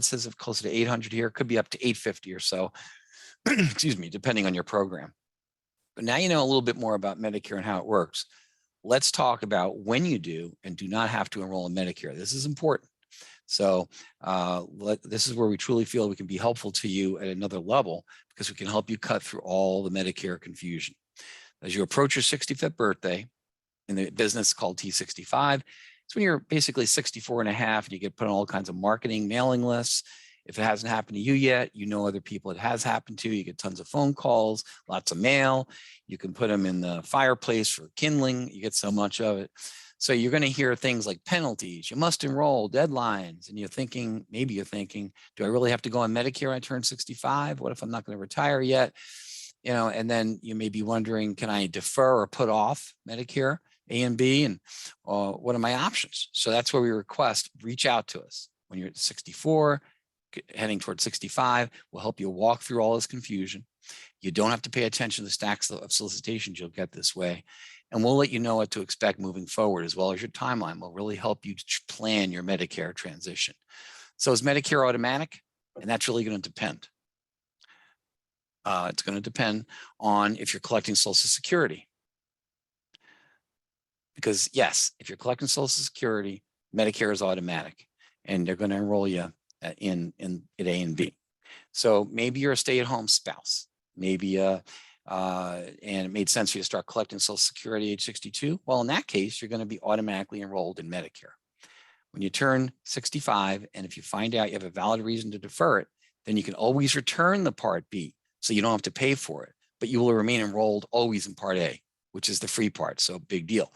says closer to 800 here, could be up to 850 or so, excuse me, depending on your program. But now you know a little bit more about Medicare and how it works. Let's talk about when you do and do not have to enroll in Medicare. This is important. So this is where we truly feel we can be helpful to you at another level, because we can help you cut through all the Medicare confusion. As you approach your 65th birthday in the business called T65, it's when you're basically 64 and a half and you get put on all kinds of marketing mailing lists. If it hasn't happened to you yet, you know other people it has happened to. You get tons of phone calls, lots of mail. You can put them in the fireplace for kindling. You get so much of it. So you're going to hear things like penalties, you must enroll, deadlines, and maybe you're thinking, do I really have to go on Medicare when I turn 65? What if I'm not going to retire yet? And then you may be wondering, can I defer or put off Medicare A and B? And what are my options? So that's where we request, reach out to us. When you're at 64, heading towards 65, we'll help you walk through all this confusion. You don't have to pay attention to the stacks of solicitations you'll get this way. And we'll let you know what to expect moving forward, as well as your timeline will really help you plan your Medicare transition. So is Medicare automatic? And that's really going to depend. It's going to depend on if you're collecting Social Security. Because yes, if you're collecting Social Security, Medicare is automatic, and they're going to enroll you in at A and B. So maybe you're a stay-at-home spouse, maybe and it made sense for you to start collecting Social Security age 62. Well, in that case, you're going to be automatically enrolled in Medicare. When you turn 65, and if you find out you have a valid reason to defer it, then you can always return the Part B, so you don't have to pay for it, but you will remain enrolled always in Part A, which is the free part. So big deal.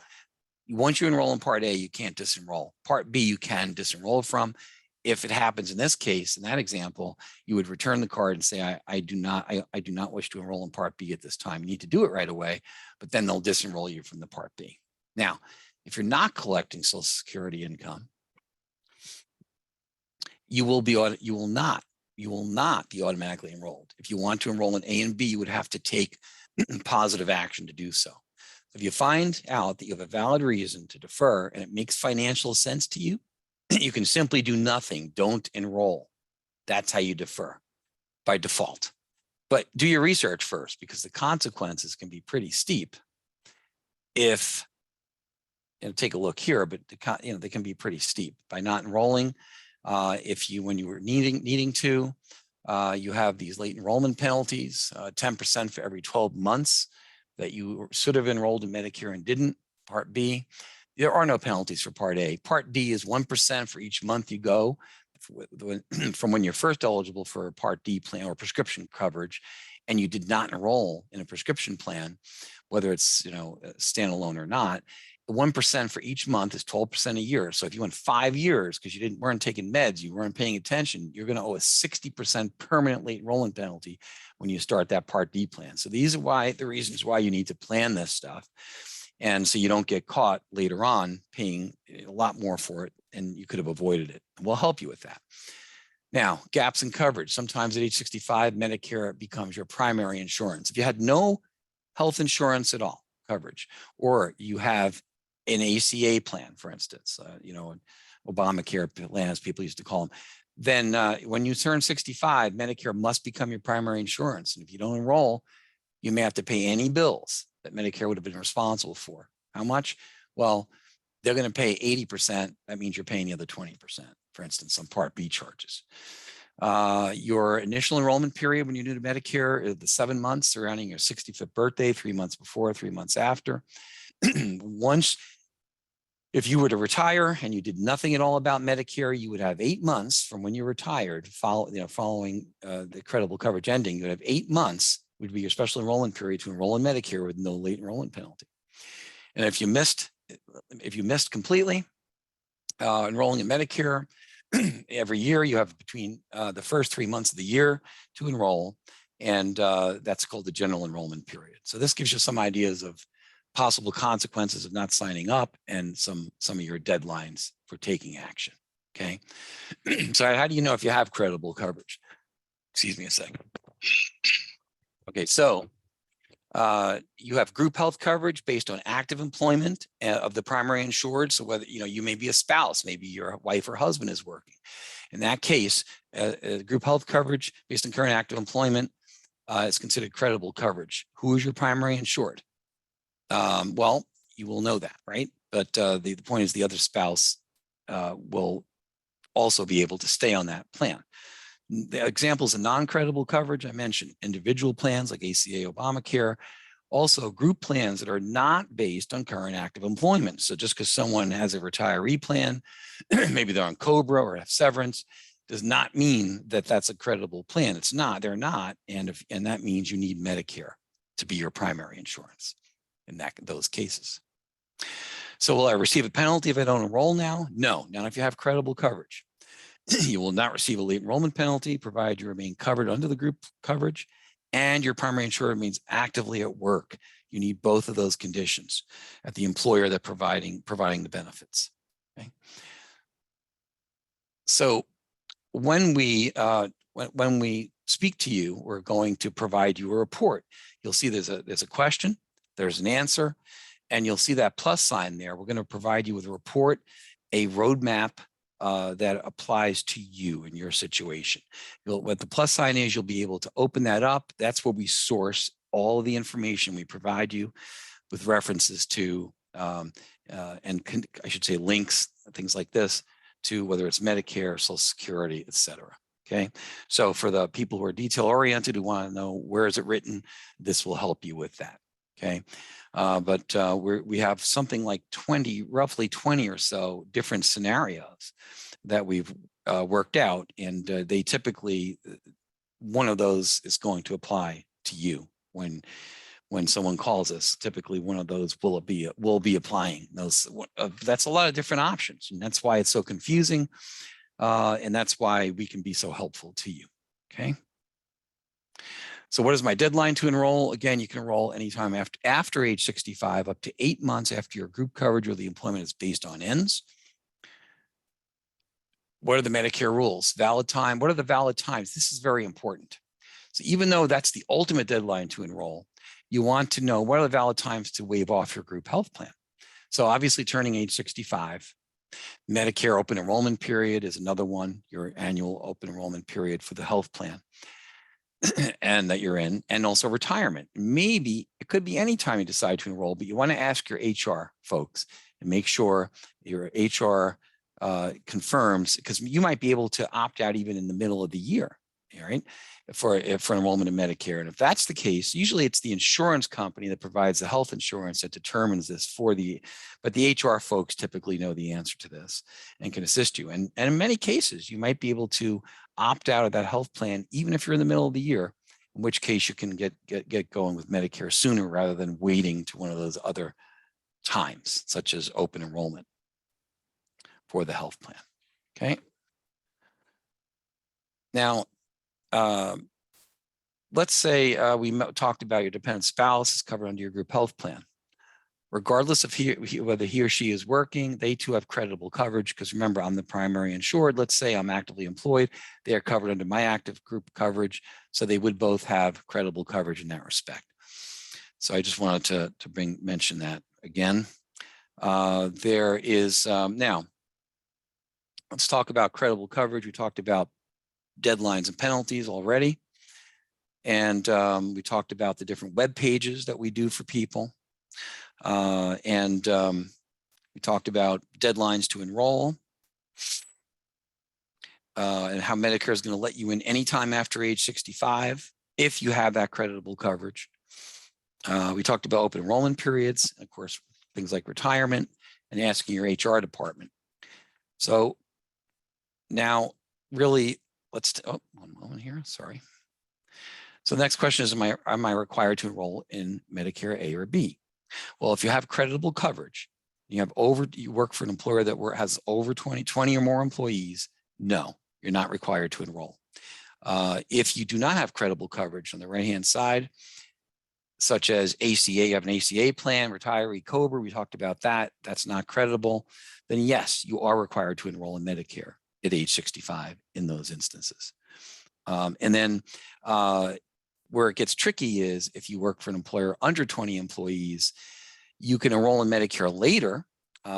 Once you enroll in Part A, you can't disenroll. Part B, you can disenroll from. If it happens in this case, in that example, you would return the card and say, I do not wish to enroll in Part B at this time. You need to do it right away, but then they'll disenroll you from the Part B. Now, if you're not collecting Social Security income, you will not be automatically enrolled. If you want to enroll in A and B, you would have to take positive action to do so. If you find out that you have a valid reason to defer and it makes financial sense to you, you can simply do nothing. Don't enroll. That's how you defer by default. But do your research first, because the consequences can be pretty steep. If take a look here, but they can be pretty steep by not enrolling. When you were needing to, you have these late enrollment penalties, 10% for every 12 months that you should have enrolled in Medicare and didn't. Part B, there are no penalties for Part A. Part D is 1% for each month you go from when you're first eligible for a Part D plan or prescription coverage, and you did not enroll in a prescription plan, whether it's standalone or not. 1% for each month is 12% a year. So if you went 5 years because you weren't taking meds, you weren't paying attention, you're going to owe a 60% permanent late enrollment penalty when you start that Part D plan. So these are the reasons why you need to plan this stuff. And so you don't get caught later on paying a lot more for it, and you could have avoided it. And we'll help you with that. Now, gaps in coverage. Sometimes at age 65, Medicare becomes your primary insurance. If you had no health insurance at all, coverage, or you have an ACA plan, for instance, an Obamacare plan, as people used to call them, then when you turn 65, Medicare must become your primary insurance. And if you don't enroll, you may have to pay any bills that Medicare would have been responsible for. How much? Well, they're going to pay 80%. That means you're paying the other 20%, for instance, some Part B charges. Your initial enrollment period when you're new to Medicare is the 7 months surrounding your 65th birthday, 3 months before, 3 months after. If you were to retire and you did nothing at all about Medicare, you would have 8 months from when you retired, following the credible coverage ending. You would have 8 months would be your special enrollment period to enroll in Medicare with no late enrollment penalty. And if you missed completely enrolling in Medicare, every year you have between the first 3 months of the year to enroll, and that's called the general enrollment period. So this gives you some ideas of possible consequences of not signing up and some of your deadlines for taking action. Okay. So how do you know if you have credible coverage? Excuse me a second. Okay, so you have group health coverage based on active employment of the primary insured. So whether you may be a spouse, maybe your wife or husband is working. In that case, group health coverage based on current active employment is considered credible coverage. Who is your primary insured? Well, you will know that, right? But the point is the other spouse will also be able to stay on that plan. The examples of non-credible coverage I mentioned, individual plans like ACA, Obamacare, also group plans that are not based on current active employment. So just because someone has a retiree plan, maybe they're on COBRA or have severance, does not mean that that's a credible plan. It's not, they're not. And that means you need Medicare to be your primary insurance in those cases. So will I receive a penalty if I don't enroll now? No, not if you have credible coverage. You will not receive a late enrollment penalty provided you remain covered under the group coverage and your primary insurer remains actively at work. You need both of those conditions at the employer that providing the benefits. Okay. So when we speak to you, we're going to provide you a report. You'll see there's a question, there's an answer, and you'll see that plus sign there. We're going to provide you with a report, a roadmap that applies to you in your situation. What the plus sign is, you'll be able to open that up. That's where we source all of the information we provide you with references to, I should say links, things like this, to whether it's Medicare, Social Security, et cetera. Okay, so for the people who are detail oriented, who want to know where is it written, this will help you with that. Okay, but we have something like roughly 20 or so different scenarios that we've worked out, and they typically, one of those is going to apply to you when someone calls us. Typically, one of those will be applying those. That's a lot of different options, and that's why it's so confusing. And that's why we can be so helpful to you. Okay. So what is my deadline to enroll? Again, you can enroll anytime after age 65, up to 8 months after your group coverage or the employment is based on ends. What are the Medicare rules? Valid time. What are the valid times? This is very important. So even though that's the ultimate deadline to enroll, you want to know what are the valid times to waive off your group health plan. So obviously turning age 65, Medicare open enrollment period is another one, your annual open enrollment period for the health plan and that you're in, and also retirement. Maybe it could be any time you decide to enroll, but you want to ask your HR folks and make sure your HR confirms, because you might be able to opt out even in the middle of the year, right? For enrollment in Medicare. And if that's the case, usually it's the insurance company that provides the health insurance that determines this but the HR folks typically know the answer to this and can assist you. And in many cases, you might be able to opt out of that health plan, even if you're in the middle of the year, in which case you can get going with Medicare sooner rather than waiting to one of those other times, such as open enrollment for the health plan. Okay. Now, let's say we talked about your dependent spouse is covered under your group health plan. Regardless of whether he or she is working, they too have creditable coverage, because remember, I'm the primary insured. Let's say I'm actively employed. They are covered under my active group coverage. So they would both have creditable coverage in that respect. So I just wanted to mention that again. There is now, let's talk about creditable coverage. We talked about deadlines and penalties already. And we talked about the different web pages that we do for people. And we talked about deadlines to enroll and how Medicare is going to let you in anytime after age 65 if you have that creditable coverage. We talked about open enrollment periods, of course, things like retirement, and asking your HR department. So now really, one moment here, sorry. So the next question is, am I required to enroll in Medicare A or B? Well, if you have creditable coverage, you work for an employer that has over 20 or more employees, no, you're not required to enroll. If you do not have creditable coverage on the right-hand side, such as ACA, you have an ACA plan, retiree, COBRA, we talked about that, that's not creditable, then yes, you are required to enroll in Medicare at age 65 in those instances. And then where it gets tricky is if you work for an employer under 20 employees, you can enroll in Medicare later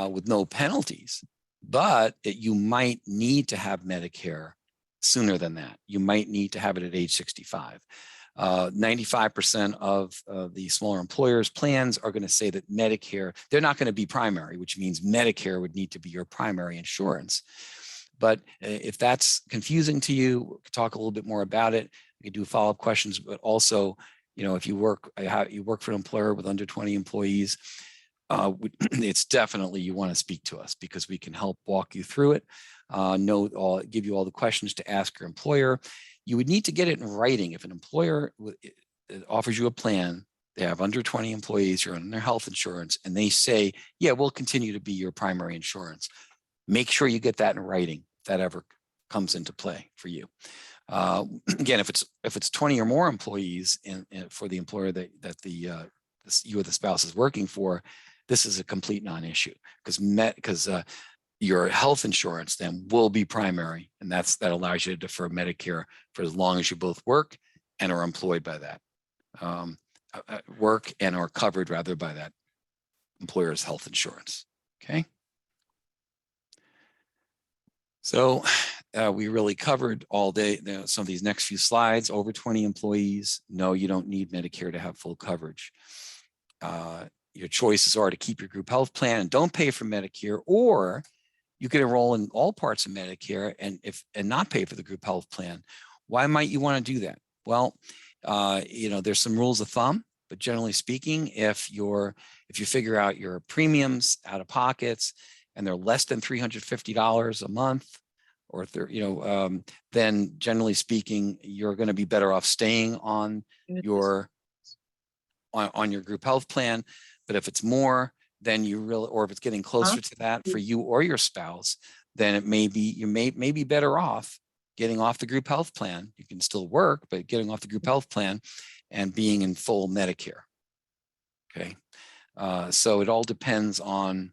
with no penalties, but you might need to have Medicare sooner than that. You might need to have it at age 65. 95% of the smaller employers' plans are going to say that Medicare, they're not going to be primary, which means Medicare would need to be your primary insurance. But if that's confusing to you, we can talk a little bit more about it. We can do follow-up questions, but also, if you work for an employer with under 20 employees, it's definitely you want to speak to us because we can help walk you through it. Give you all the questions to ask your employer. You would need to get it in writing. If an employer offers you a plan, they have under 20 employees, you're on their health insurance, and they say, yeah, we'll continue to be your primary insurance. Make sure you get that in writing if that ever comes into play for you. Again, if it's 20 or more employees for the employer that you or the spouse is working for, this is a complete non-issue because your health insurance then will be primary, and that allows you to defer Medicare for as long as you both work and are employed by that work and are covered rather by that employer's health insurance. Okay. So we really covered all day some of these next few slides. Over 20 employees, no, you don't need Medicare to have full coverage. Your choices are to keep your group health plan and don't pay for Medicare, or you can enroll in all parts of Medicare and not pay for the group health plan. Why might you want to do that? Well, there's some rules of thumb, but generally speaking, if you figure out your premiums out of pockets and they're less than $350 a month, or then generally speaking, you're going to be better off staying on your group health plan. But if it's more, then or if it's getting closer to that for you or your spouse, then it may be you may be better off getting off the group health plan. You can still work, but getting off the group health plan and being in full Medicare. Okay, so it all depends on.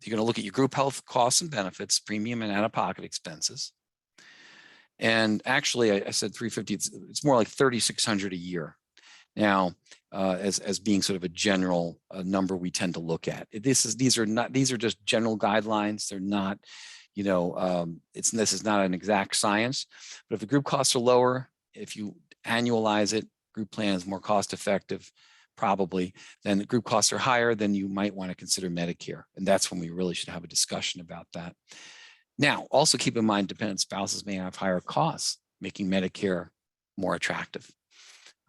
You're going to look at your group health costs and benefits, premium and out-of-pocket expenses. And actually, I said 350. It's more like 3,600 a year. Now, as being sort of a general number we tend to look at. These are just general guidelines. They're not, this is not an exact science. But if the group costs are lower, if you annualize it, group plan is more cost effective, probably. Then the group costs are higher, then you might want to consider Medicare. And that's when we really should have a discussion about that. Now, also keep in mind, dependent spouses may have higher costs, making Medicare more attractive.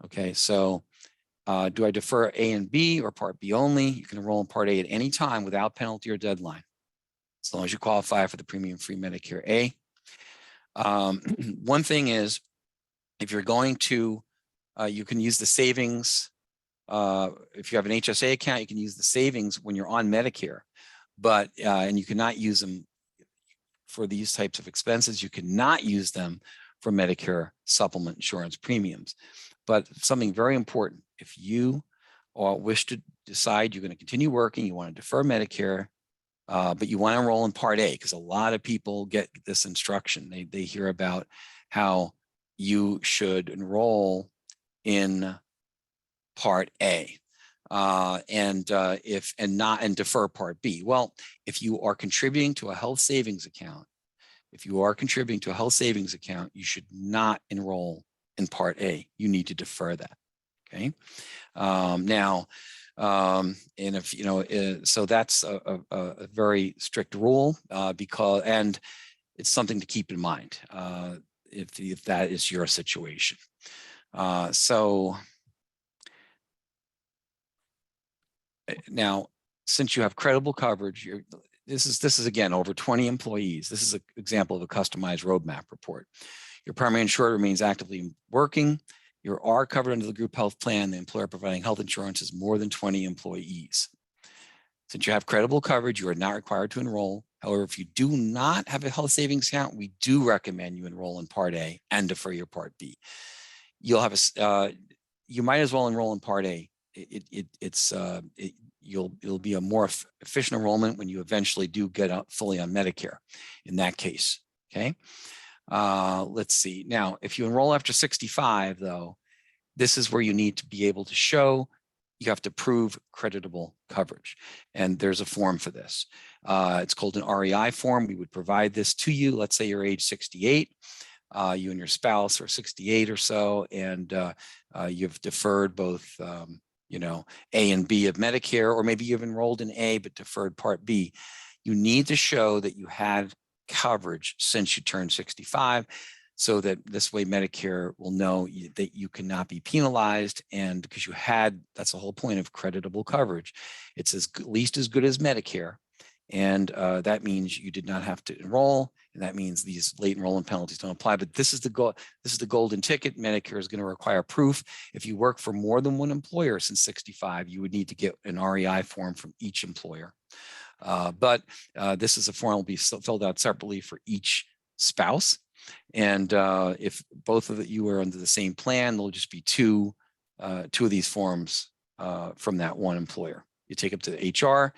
Okay, so do I defer A and B or Part B only? You can enroll in Part A at any time without penalty or deadline, as long as you qualify for the premium-free Medicare A. One thing is, if you're going to, you can use the savings. If you have an HSA account, you can use the savings when you're on Medicare, but and you cannot use them for these types of expenses. You cannot use them for Medicare supplement insurance premiums. But something very important, if you wish to decide you're going to continue working, you want to defer Medicare, but you want to enroll in Part A, because a lot of people get this instruction. They hear about how you should enroll in Part A and defer Part B. Well, if you are contributing to a health savings account, you should not enroll in Part A. You need to defer that. Okay. And if so that's a very strict rule and it's something to keep in mind if that is your situation. So now, since you have credible coverage, this is again over 20 employees. This is an example of a customized roadmap report. Your primary insurer remains actively working. You are covered under the group health plan. The employer providing health insurance is more than 20 employees. Since you have credible coverage, you are not required to enroll. However, if you do not have a health savings account, we do recommend you enroll in Part A and defer your Part B. You'll have you might as well enroll in Part A. You'll be a more efficient enrollment when you eventually do get out fully on Medicare in that case. Okay. Let's see. Now, if you enroll after 65, though, this is where you need to be able to show you have to prove creditable coverage. And there's a form for this. It's called an REI form. We would provide this to you. Let's say you're age 68. You and your spouse are 68 or so, and you've deferred both A and B of Medicare, or maybe you've enrolled in A but deferred Part B. You need to show that you had coverage since you turned 65, so that this way Medicare will know that you cannot be penalized, and because that's the whole point of creditable coverage. It's at least as good as Medicare, and that means you did not have to enroll, and that means these late enrollment penalties don't apply. But this is the golden ticket. Medicare is going to require proof. If you work for more than one employer since 65, you would need to get an REI form from each employer. But this is a form that will be filled out separately for each spouse. And if both of you are under the same plan, there'll just be two of these forms from that one employer. You take it to HR,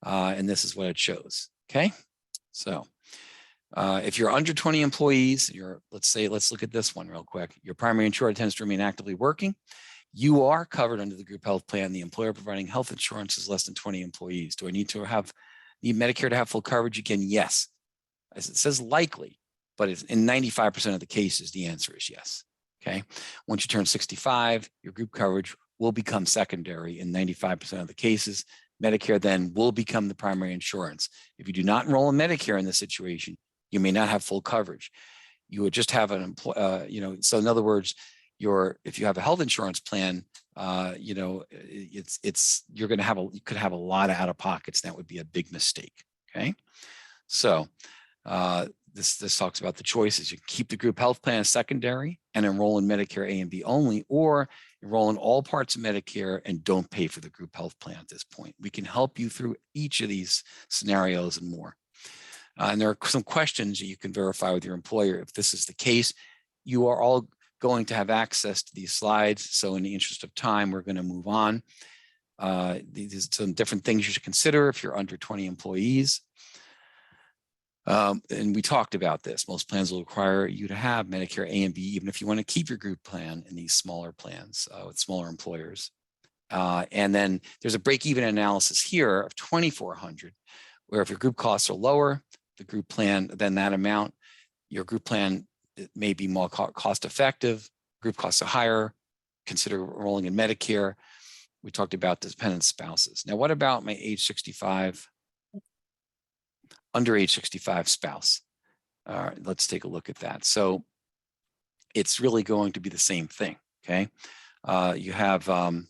and this is what it shows. Okay, so if you're under 20 employees, let's look at this one real quick. Your primary insurer tends to remain actively working. You are covered under the group health plan. The employer providing health insurance is less than 20 employees. Do I need Medicare to have full coverage? Again, yes. As it says likely, but it's in 95% of the cases, the answer is yes. Okay. Once you turn 65, your group coverage will become secondary in 95% of the cases. Medicare then will become the primary insurance. If you do not enroll in Medicare in this situation, you may not have full coverage. You would just have an so in other words, if you have a health insurance plan, you could have a lot of out of pockets. That would be a big mistake. Okay, so this talks about the choices. You can keep the group health plan as secondary and enroll in Medicare A and B only, or enroll in all parts of Medicare and don't pay for the group health plan at this point. We can help you through each of these scenarios and more. And there are some questions that you can verify with your employer. If this is the case, you are all going to have access to these slides. So in the interest of time, we're going to move on. These are some different things you should consider if you're under 20 employees. And we talked about this. Most plans will require you to have Medicare A and B, even if you want to keep your group plan in these smaller plans with smaller employers. And then there's a break-even analysis here of 2,400, where if your group costs are lower, the group plan, then that amount, your group plan may be more cost effective. Group costs are higher. Consider enrolling in Medicare. We talked about dependent spouses. Now, what about my age 65? Under age 65 spouse. Let's take a look at that. So it's really going to be the same thing. Okay, you have, are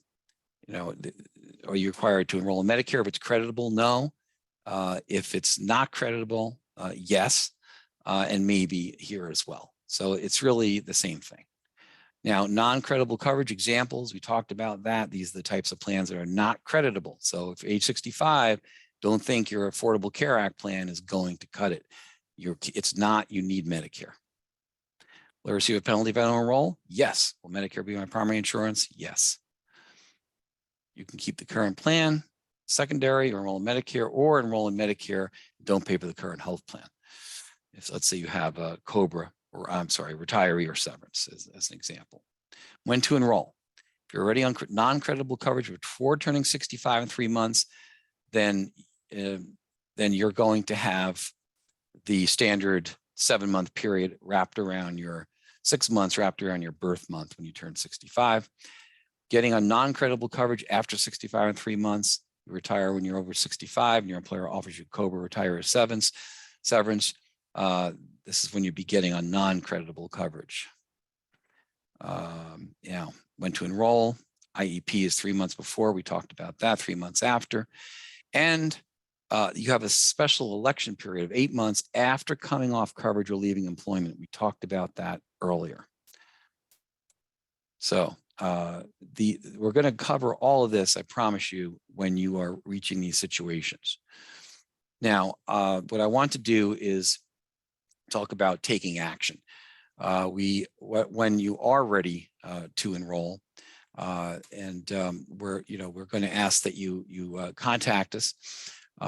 you required to enroll in Medicare if it's creditable? No. If it's not creditable, yes, and maybe here as well. So it's really the same thing. Now, non-creditable coverage examples, we talked about that. These are the types of plans that are not creditable. So if age 65, don't think your Affordable Care Act plan is going to cut it. It's not, you need Medicare. Will I receive a penalty if I don't enroll? Yes. Will Medicare be my primary insurance? Yes. You can keep the current plan, secondary, or enroll in Medicare, or enroll in Medicare, don't pay for the current health plan. If let's say you have a COBRA, or I'm sorry, retiree or severance as an example. When to enroll? If you're already on non-creditable coverage before turning 65 in 3 months, then you're going to have the standard 7-month period wrapped around your 6 months wrapped around your birth month when you turn 65. Getting on non-creditable coverage after 65 in 3 months, you retire when you're over 65 and your employer offers you COBRA retiree severance. This is when you'd be getting on non-creditable coverage. When to enroll, IEP is 3 months before, we talked about that, 3 months after. And you have a special election period of 8 months after coming off coverage or leaving employment. We talked about that earlier. So we're going to cover all of this, I promise you, when you are reaching these situations. Now, what I want to do is talk about taking action. When you are ready to enroll, we're going to ask that you contact us.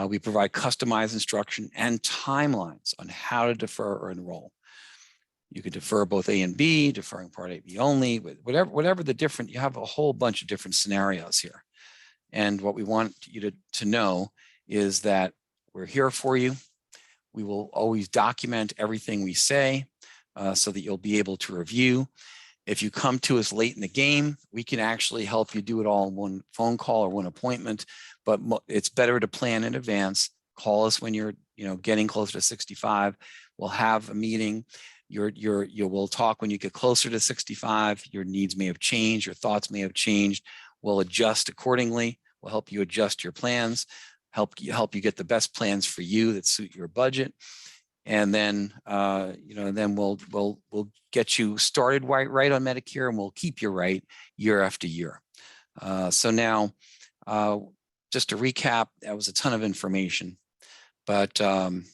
We provide customized instruction and timelines on how to defer or enroll. You can defer both A and B, deferring Part A, B only, whatever the different. You have a whole bunch of different scenarios here, and what we want you to know is that we're here for you. We will always document everything we say so that you'll be able to review. If you come to us late in the game, we can actually help you do it all in one phone call or one appointment, but it's better to plan in advance. Call us when you're getting closer to 65. We'll have a meeting. We'll talk when you get closer to 65. Your needs may have changed. Your thoughts may have changed. We'll adjust accordingly. We'll help you adjust your plans, help you get the best plans for you that suit your budget. And then, then we'll get you started right on Medicare, and we'll keep you right year after year. So now, just to recap, that was a ton of information, but I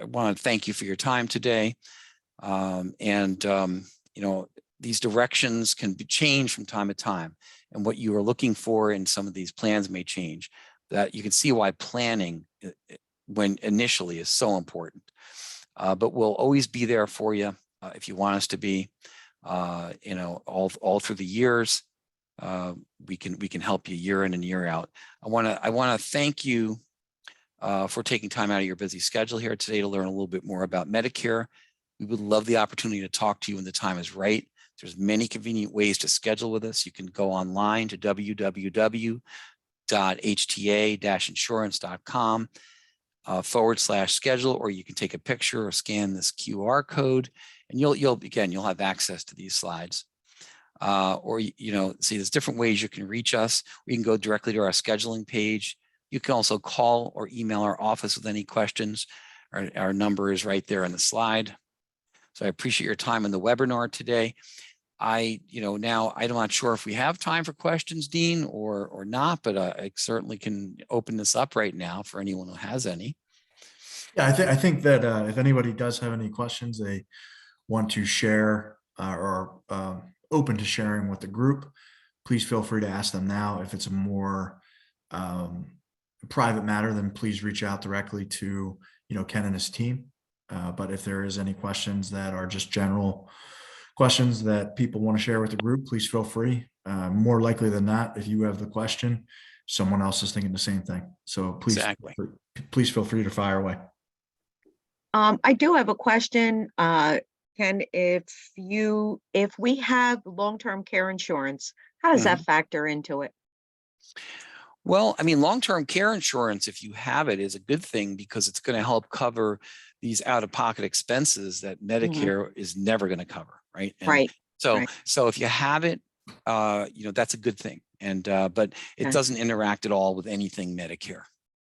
want to thank you for your time today. These directions can be changed from time to time, and what you are looking for in some of these plans may change. That you can see why planning when initially is so important. But we'll always be there for you if you want us to be. All through the years, we can help you year in and year out. I want to thank you for taking time out of your busy schedule here today to learn a little bit more about Medicare. We would love the opportunity to talk to you when the time is right. There's many convenient ways to schedule with us. You can go online to www.hta-insurance.com /schedule, or you can take a picture or scan this QR code, and you'll have access to these slides. Or see, there's different ways you can reach us. You can go directly to our scheduling page. You can also call or email our office with any questions. Our number is right there on the slide. So I appreciate your time in the webinar today. Now I'm not sure if we have time for questions, Dean, or not, but I certainly can open this up right now for anyone who has any. Yeah, I think that if anybody does have any questions they want to share or open to sharing with the group, please feel free to ask them now. If it's a more private matter, then please reach out directly to Ken and his team. But if there is any questions that are just general questions that people want to share with the group, please feel free. More likely than not, if you have the question, someone else is thinking the same thing. So please feel free to fire away. I do have a question. Ken, if we have long-term care insurance, how does that factor into it? Well, I mean, long-term care insurance, if you have it, is a good thing because it's going to help cover these out-of-pocket expenses that Medicare is never going to cover, right? And right. So if you have it, that's a good thing. And but it doesn't interact at all with anything Medicare.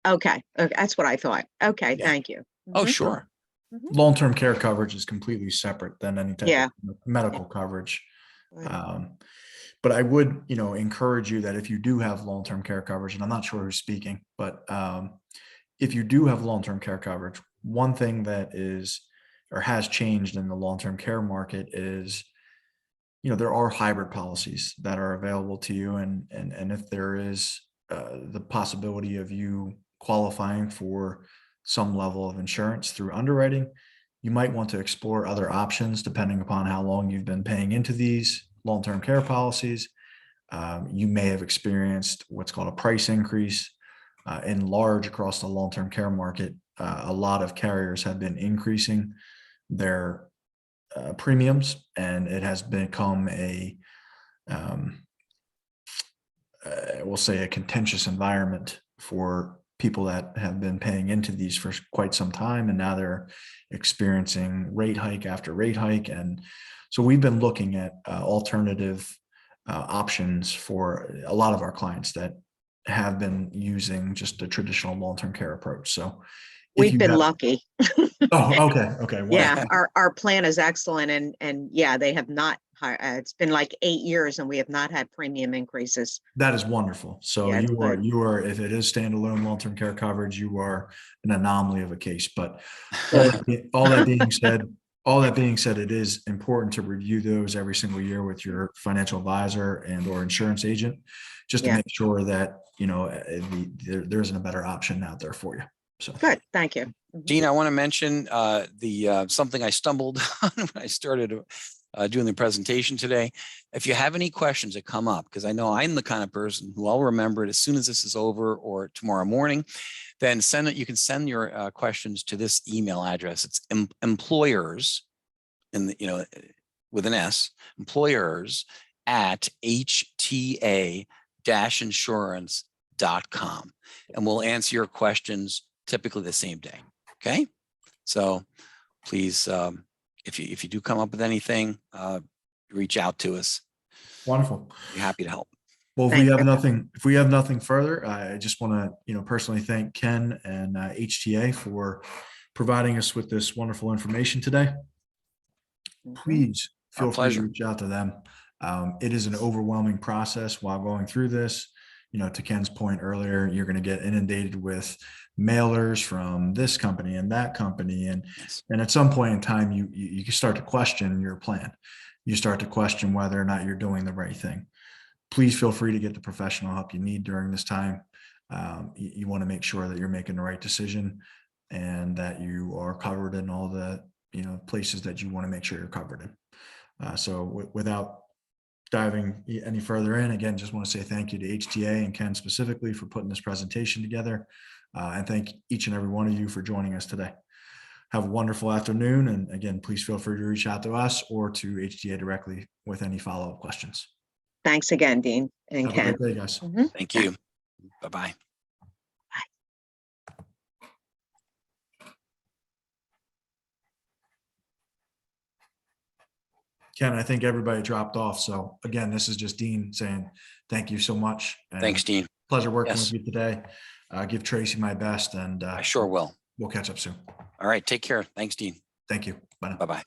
Okay, that's what I thought. Okay, thank you. Oh, sure. Long-term care coverage is completely separate than any type of medical coverage. But I would, encourage you that if you do have long-term care coverage, and I'm not sure who's speaking, but if you do have long-term care coverage, one thing that is or has changed in the long-term care market is, there are hybrid policies that are available to you. And if there is the possibility of you qualifying for some level of insurance through underwriting, you might want to explore other options depending upon how long you've been paying into these long-term care policies. You may have experienced what's called a price increase in large across the long-term care market. A lot of carriers have been increasing their premiums, and it has become we'll say a contentious environment for people that have been paying into these for quite some time, and now they're experiencing rate hike after rate hike. And so we've been looking at alternative options for a lot of our clients that have been using just a traditional long-term care approach. So we've been lucky. Oh, okay. Yeah, our plan is excellent, and they have not. It's been like 8 years, and we have not had premium increases. That is wonderful. So you are, if it is standalone long-term care coverage, you are an anomaly of a case. But all that being said, it is important to review those every single year with your financial advisor and or insurance agent, just to make sure that there isn't a better option out there for you. So good, thank you. Dean, I want to mention something I stumbled on when I started doing the presentation today. If you have any questions that come up, because I know I'm the kind of person who I'll remember it as soon as this is over or tomorrow morning, then you can send your questions to this email address. It's employers, with an S, employers at HTA-insurance.com. And we'll answer your questions typically the same day. Okay. So please, if you do come up with anything, reach out to us. Wonderful. Be happy to help. Well, if we have nothing further, I just want to, personally thank Ken and HTA for providing us with this wonderful information today. Please feel free to reach out to them. It is an overwhelming process while going through this. To Ken's point earlier, you're going to get inundated with mailers from this company and that company. And at some point in time, you can start to question your plan. You start to question whether or not you're doing the right thing. Please feel free to get the professional help you need during this time. You want to make sure that you're making the right decision. and that you are covered in all the, places that you want to make sure you're covered in. So without diving any further in, again, just want to say thank you to HTA and Ken specifically for putting this presentation together. And thank each and every one of you for joining us today. Have a wonderful afternoon. And again, please feel free to reach out to us or to HTA directly with any follow-up questions. Thanks again, Dean and Have a Ken. great day, guys. Mhm. Thank you. Bye-bye. Ken, I think everybody dropped off. So again, this is just Dean saying thank you so much. And Thanks, Dean. pleasure working Yes. with you today. Give Tracy my best, and I sure will. we'll catch up soon. All right. Take care. Thanks, Dean. Thank you. Bye now. Bye-bye.